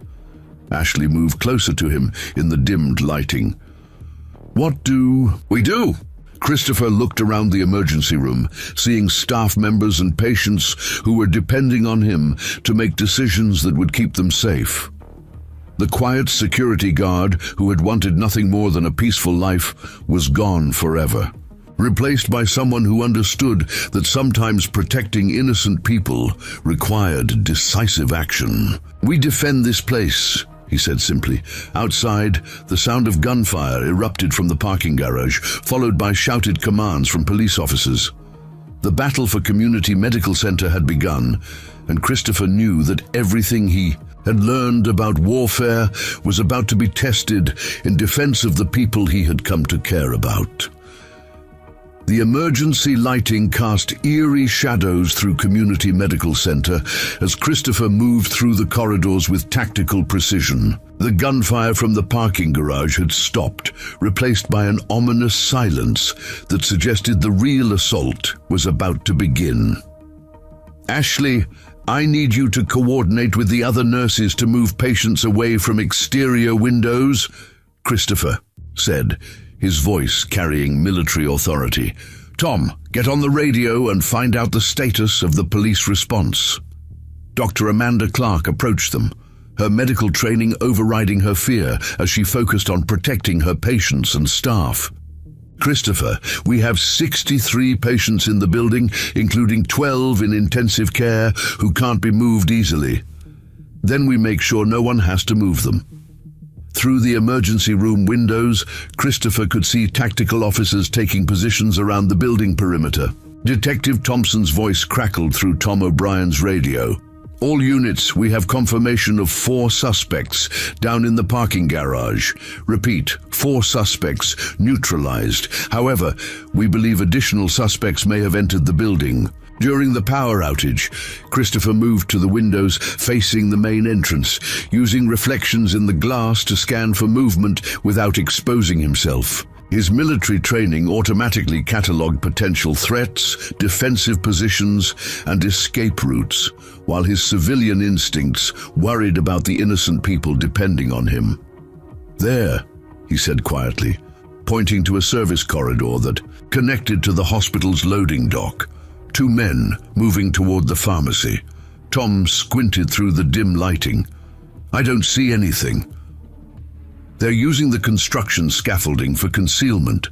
Ashley moved closer to him in the dimmed lighting. "What do we do?" Christopher looked around the emergency room, seeing staff members and patients who were depending on him to make decisions that would keep them safe. The quiet security guard, who had wanted nothing more than a peaceful life, was gone forever, replaced by someone who understood that sometimes protecting innocent people required decisive action. "We defend this place," he said simply. Outside, the sound of gunfire erupted from the parking garage, followed by shouted commands from police officers. The battle for Community Medical Center had begun, and Christopher knew that everything he had learned about warfare was about to be tested in defense of the people he had come to care about. The emergency lighting cast eerie shadows through Community Medical Center as Christopher moved through the corridors with tactical precision. The gunfire from the parking garage had stopped, replaced by an ominous silence that suggested the real assault was about to begin. "Ashley, I need you to coordinate with the other nurses to move patients away from exterior windows," Christopher said, his voice carrying military authority. "Tom, get on the radio and find out the status of the police response." Dr. Amanda Clark approached them, her medical training overriding her fear as she focused on protecting her patients and staff. "Christopher, we have 63 patients in the building, including 12 in intensive care who can't be moved easily. Then we make sure no one has to move them." Through the emergency room windows, Christopher could see tactical officers taking positions around the building perimeter. Detective Thompson's voice crackled through Tom O'Brien's radio. "All units, we have confirmation of 4 suspects down in the parking garage. Repeat, 4 suspects neutralized. However, we believe additional suspects may have entered the building." During the power outage, Christopher moved to the windows facing the main entrance, using reflections in the glass to scan for movement without exposing himself. His military training automatically catalogued potential threats, defensive positions, and escape routes, while his civilian instincts worried about the innocent people depending on him. "There," he said quietly, pointing to a service corridor that connected to the hospital's loading dock. 2 men moving toward the pharmacy. Tom squinted through the dim lighting. "I don't see anything." "They're using the construction scaffolding for concealment.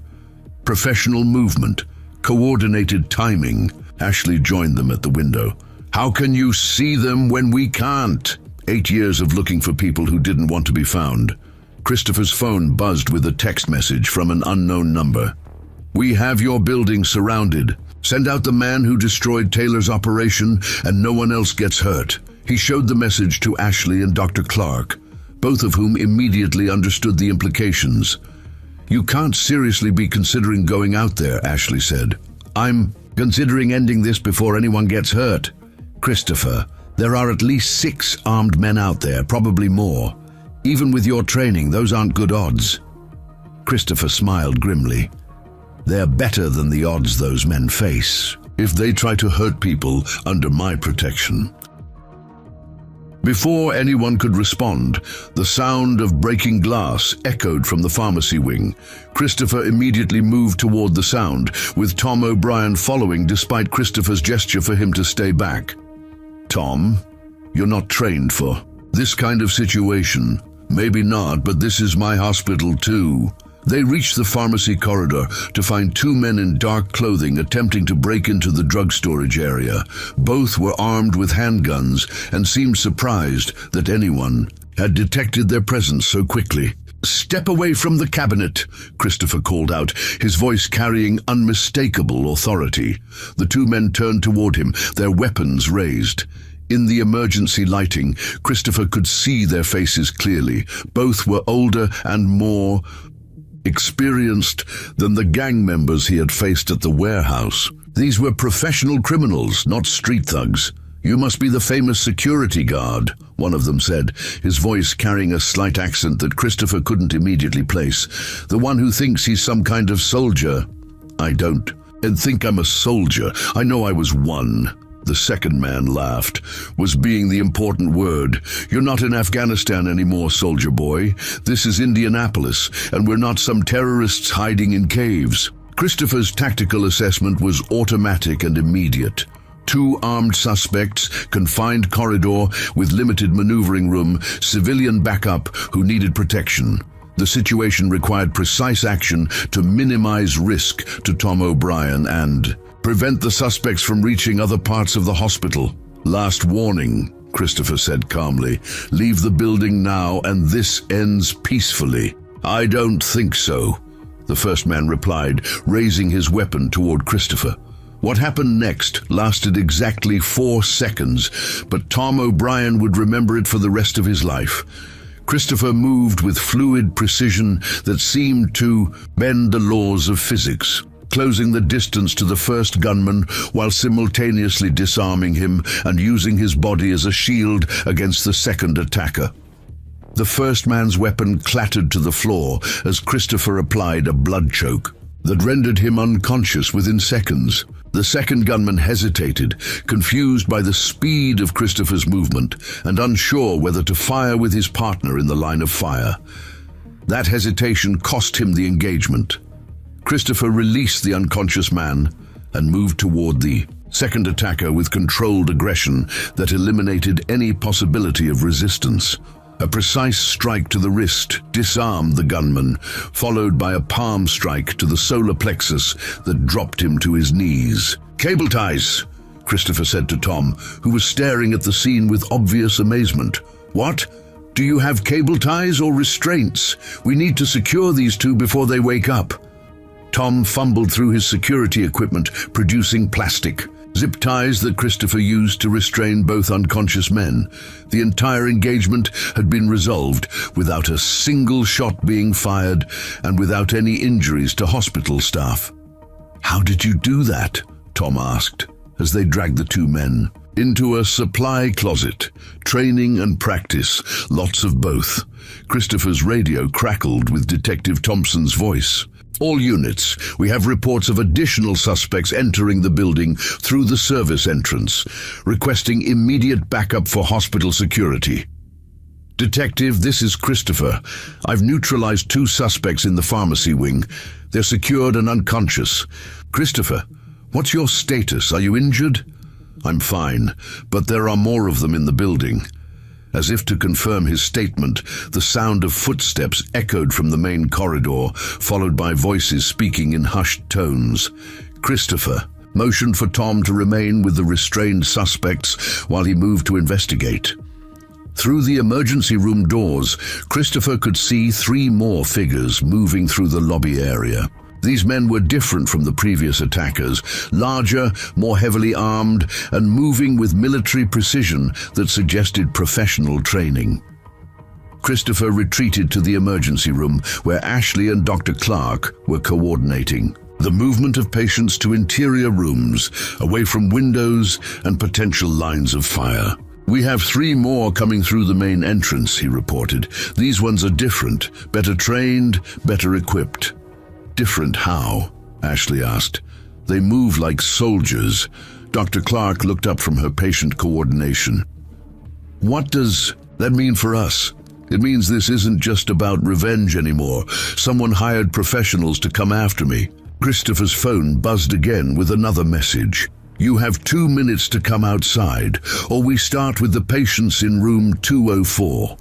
Professional movement, coordinated timing." Ashley joined them at the window. "How can you see them when we can't?" 8 years of looking for people who didn't want to be found. Christopher's phone buzzed with a text message from an unknown number. "We have your building surrounded. Send out the man who destroyed Taylor's operation and no one else gets hurt." He showed the message to Ashley and Dr. Clark, both of whom immediately understood the implications. "You can't seriously be considering going out there," Ashley said. "I'm considering ending this before anyone gets hurt." "Christopher, there are at least 6 armed men out there, probably more. Even with your training, those aren't good odds." Christopher smiled grimly. "They're better than the odds those men face if they try to hurt people under my protection." Before anyone could respond, the sound of breaking glass echoed from the pharmacy wing. Christopher immediately moved toward the sound, with Tom O'Brien following despite Christopher's gesture for him to stay back. "Tom, you're not trained for this kind of situation." "Maybe not, but this is my hospital too." They reached the pharmacy corridor to find 2 men in dark clothing attempting to break into the drug storage area. Both were armed with handguns and seemed surprised that anyone had detected their presence so quickly. "Step away from the cabinet," Christopher called out, his voice carrying unmistakable authority. The 2 men turned toward him, their weapons raised. In the emergency lighting, Christopher could see their faces clearly. Both were older and more experienced than the gang members he had faced at the warehouse. These were professional criminals, not street thugs. "You must be the famous security guard," one of them said, his voice carrying a slight accent that Christopher couldn't immediately place. "The one who thinks he's some kind of soldier." "I don't think I'm a soldier. I know I was one." The second man laughed, was being the important word. "You're not in Afghanistan anymore, soldier boy. This is Indianapolis, and we're not some terrorists hiding in caves." Christopher's tactical assessment was automatic and immediate. 2 armed suspects, confined corridor with limited maneuvering room, civilian backup who needed protection. The situation required precise action to minimize risk to Tom O'Brien and prevent the suspects from reaching other parts of the hospital. Last warning, Christopher said calmly. Leave the building now and this ends peacefully. I don't think so, the first man replied, raising his weapon toward Christopher. What happened next lasted exactly 4 seconds, but Tom O'Brien would remember it for the rest of his life. Christopher moved with fluid precision that seemed to bend the laws of physics, closing the distance to the first gunman while simultaneously disarming him and using his body as a shield against the second attacker. The first man's weapon clattered to the floor as Christopher applied a blood choke that rendered him unconscious within seconds. The second gunman hesitated, confused by the speed of Christopher's movement and unsure whether to fire with his partner in the line of fire. That hesitation cost him the engagement. Christopher released the unconscious man and moved toward the second attacker with controlled aggression that eliminated any possibility of resistance. A precise strike to the wrist disarmed the gunman, followed by a palm strike to the solar plexus that dropped him to his knees. "Cable ties," Christopher said to Tom, who was staring at the scene with obvious amazement. "What? Do you have cable ties or restraints? We need to secure these 2 before they wake up." Tom fumbled through his security equipment, producing plastic zip ties that Christopher used to restrain both unconscious men. The entire engagement had been resolved without a single shot being fired and without any injuries to hospital staff. "How did you do that?" Tom asked, as they dragged the 2 men into a supply closet. Training and practice, lots of both. Christopher's radio crackled with Detective Thompson's voice. "All units, we have reports of additional suspects entering the building through the service entrance, requesting immediate backup for hospital security." "Detective, this is Christopher. I've neutralized 2 suspects in the pharmacy wing. They're secured and unconscious." "Christopher, what's your status? Are you injured?" "I'm fine, but there are more of them in the building." As if to confirm his statement, the sound of footsteps echoed from the main corridor, followed by voices speaking in hushed tones. Christopher motioned for Tom to remain with the restrained suspects while he moved to investigate. Through the emergency room doors, Christopher could see 3 more figures moving through the lobby area. These men were different from the previous attackers, larger, more heavily armed, and moving with military precision that suggested professional training. Christopher retreated to the emergency room, where Ashley and Dr. Clark were coordinating the movement of patients to interior rooms, away from windows and potential lines of fire. "We have 3 more coming through the main entrance," he reported. "These ones are different, better trained, better equipped." "Different how?" Ashley asked. "They move like soldiers." Dr. Clark looked up from her patient coordination. "What does that mean for us?" "It means this isn't just about revenge anymore. Someone hired professionals to come after me." Christopher's phone buzzed again with another message. "You have 2 minutes to come outside, or we start with the patients in room 204.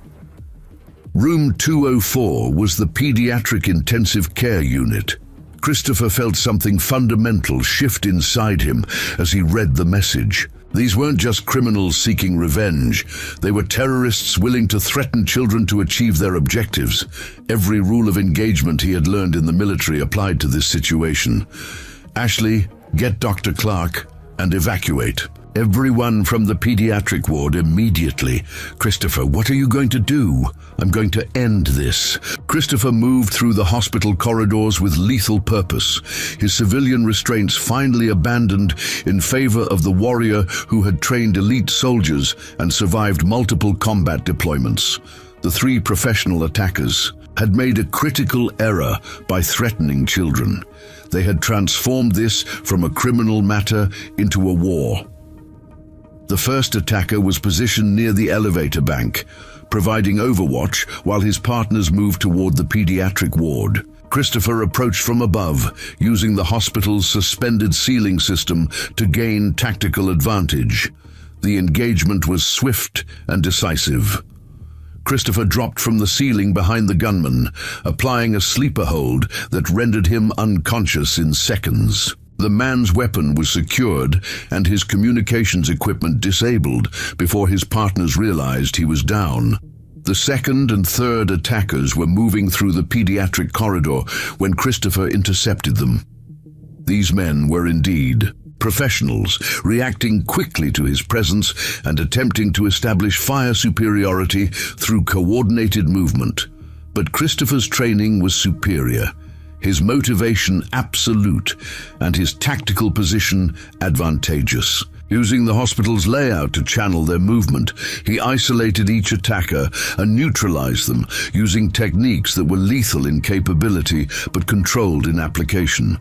Room 204 was the pediatric intensive care unit. Christopher felt something fundamental shift inside him as he read the message. These weren't just criminals seeking revenge. They were terrorists willing to threaten children to achieve their objectives. Every rule of engagement he had learned in the military applied to this situation. "Ashley, get Dr. Clark and evacuate everyone from the pediatric ward immediately." "Christopher, what are you going to do?" "I'm going to end this." Christopher moved through the hospital corridors with lethal purpose, his civilian restraints finally abandoned in favor of the warrior who had trained elite soldiers and survived multiple combat deployments. The 3 professional attackers had made a critical error by threatening children. They had transformed this from a criminal matter into a war. The first attacker was positioned near the elevator bank, providing overwatch while his partners moved toward the pediatric ward. Christopher approached from above, using the hospital's suspended ceiling system to gain tactical advantage. The engagement was swift and decisive. Christopher dropped from the ceiling behind the gunman, applying a sleeper hold that rendered him unconscious in seconds. The man's weapon was secured and his communications equipment disabled before his partners realized he was down. The second and third attackers were moving through the pediatric corridor when Christopher intercepted them. These men were indeed professionals, reacting quickly to his presence and attempting to establish fire superiority through coordinated movement. But Christopher's training was superior, his motivation absolute, and his tactical position advantageous. Using the hospital's layout to channel their movement, he isolated each attacker and neutralized them using techniques that were lethal in capability but controlled in application.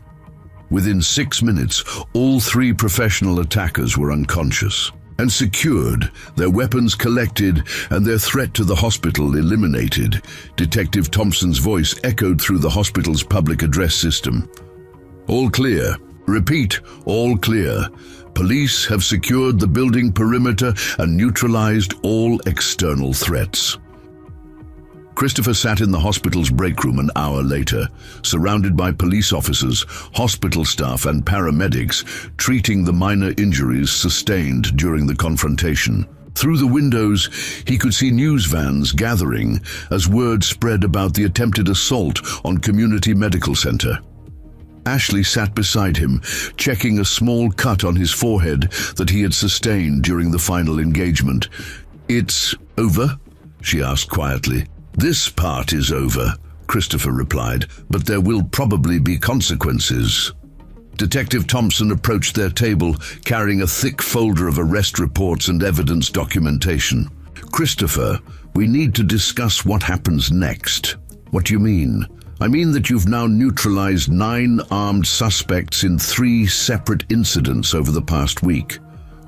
Within 6 minutes, all 3 professional attackers were unconscious and secured, their weapons collected, and their threat to the hospital eliminated. Detective Thompson's voice echoed through the hospital's public address system. All clear. Repeat, all clear. Police have secured the building perimeter and neutralized all external threats. Christopher sat in the hospital's break room an hour later, surrounded by police officers, hospital staff, and paramedics, treating the minor injuries sustained during the confrontation. Through the windows, he could see news vans gathering as word spread about the attempted assault on Community Medical Center. Ashley sat beside him, checking a small cut on his forehead that he had sustained during the final engagement. "It's over?" she asked quietly. "This part is over," Christopher replied, "but there will probably be consequences." Detective Thompson approached their table, carrying a thick folder of arrest reports and evidence documentation. "Christopher, we need to discuss what happens next." "What do you mean?" "I mean that you've now neutralized 9 armed suspects in 3 separate incidents over the past week.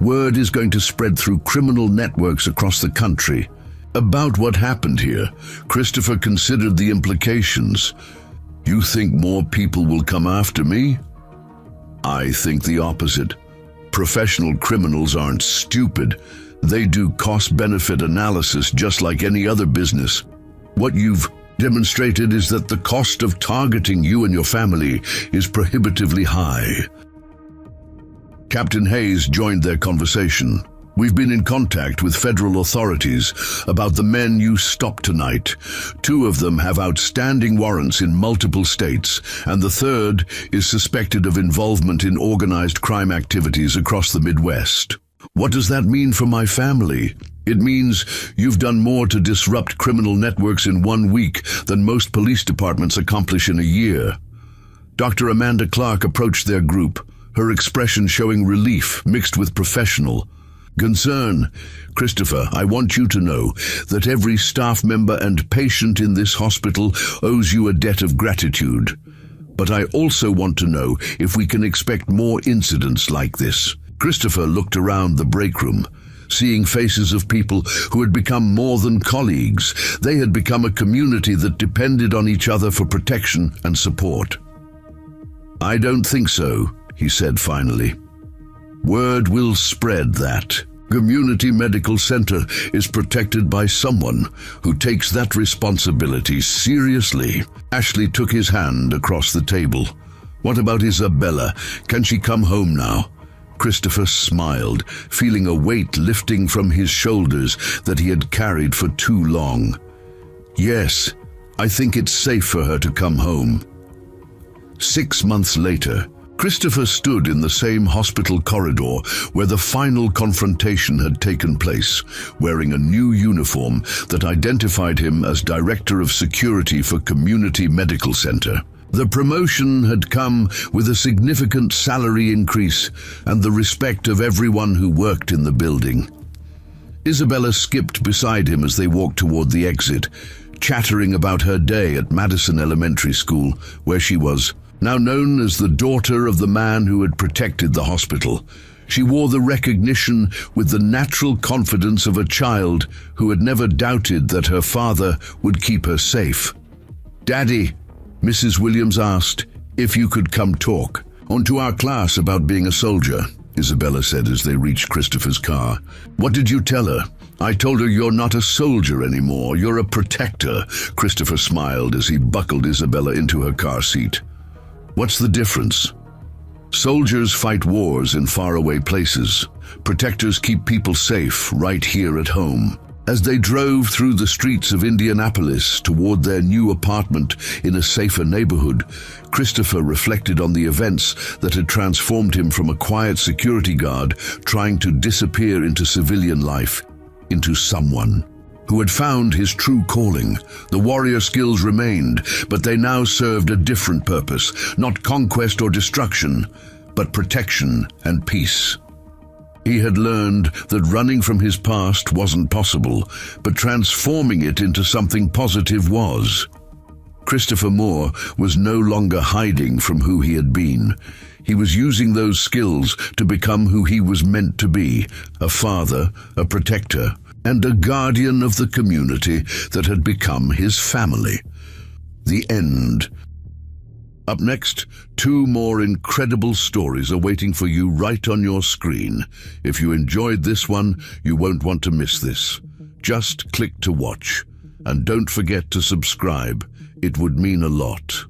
Word is going to spread through criminal networks across the country about what happened here." Christopher considered the implications. "You think more people will come after me?" "I think the opposite. Professional criminals aren't stupid. They do cost-benefit analysis just like any other business. What you've demonstrated is that the cost of targeting you and your family is prohibitively high." Captain Hayes joined their conversation. "We've been in contact with federal authorities about the men you stopped tonight. 2 of them have outstanding warrants in multiple states, and the third is suspected of involvement in organized crime activities across the Midwest." "What does that mean for my family?" "It means you've done more to disrupt criminal networks in 1 week than most police departments accomplish in a year." Dr. Amanda Clark approached their group, her expression showing relief mixed with professional concern. "Christopher, I want you to know that every staff member and patient in this hospital owes you a debt of gratitude. But I also want to know if we can expect more incidents like this." Christopher looked around the break room, seeing faces of people who had become more than colleagues. They had become a community that depended on each other for protection and support. "I don't think so," he said finally. "Word will spread that Community Medical Center is protected by someone who takes that responsibility seriously." Ashley took his hand across the table. "What about Isabella? Can she come home now?" Christopher smiled, feeling a weight lifting from his shoulders that he had carried for too long. "Yes, I think it's safe for her to come home." 6 months later, Christopher stood in the same hospital corridor where the final confrontation had taken place, wearing a new uniform that identified him as Director of Security for Community Medical Center. The promotion had come with a significant salary increase and the respect of everyone who worked in the building. Isabella skipped beside him as they walked toward the exit, chattering about her day at Madison Elementary School, where she was now known as the daughter of the man who had protected the hospital. She wore the recognition with the natural confidence of a child who had never doubted that her father would keep her safe. "Daddy," Mrs. Williams asked if you could come talk. On to our class about being a soldier, Isabella said as they reached Christopher's car. What did you tell her? I told her you're not a soldier anymore, you're a protector. Christopher smiled as he buckled Isabella into her car seat. What's the difference? Soldiers fight wars in faraway places. Protectors keep people safe right here at home. As they drove through the streets of Indianapolis toward their new apartment in a safer neighborhood, Christopher reflected on the events that had transformed him from a quiet security guard trying to disappear into civilian life, into someone who had found his true calling. The warrior skills remained, but they now served a different purpose, not conquest or destruction, but protection and peace. He had learned that running from his past wasn't possible, but transforming it into something positive was. Christopher Moore was no longer hiding from who he had been. He was using those skills to become who he was meant to be, a father, a protector, and a guardian of the community that had become his family. The end. Up next, 2 more incredible stories are waiting for you right on your screen. If you enjoyed this one, you won't want to miss this. Just click to watch. And don't forget to subscribe. It would mean a lot.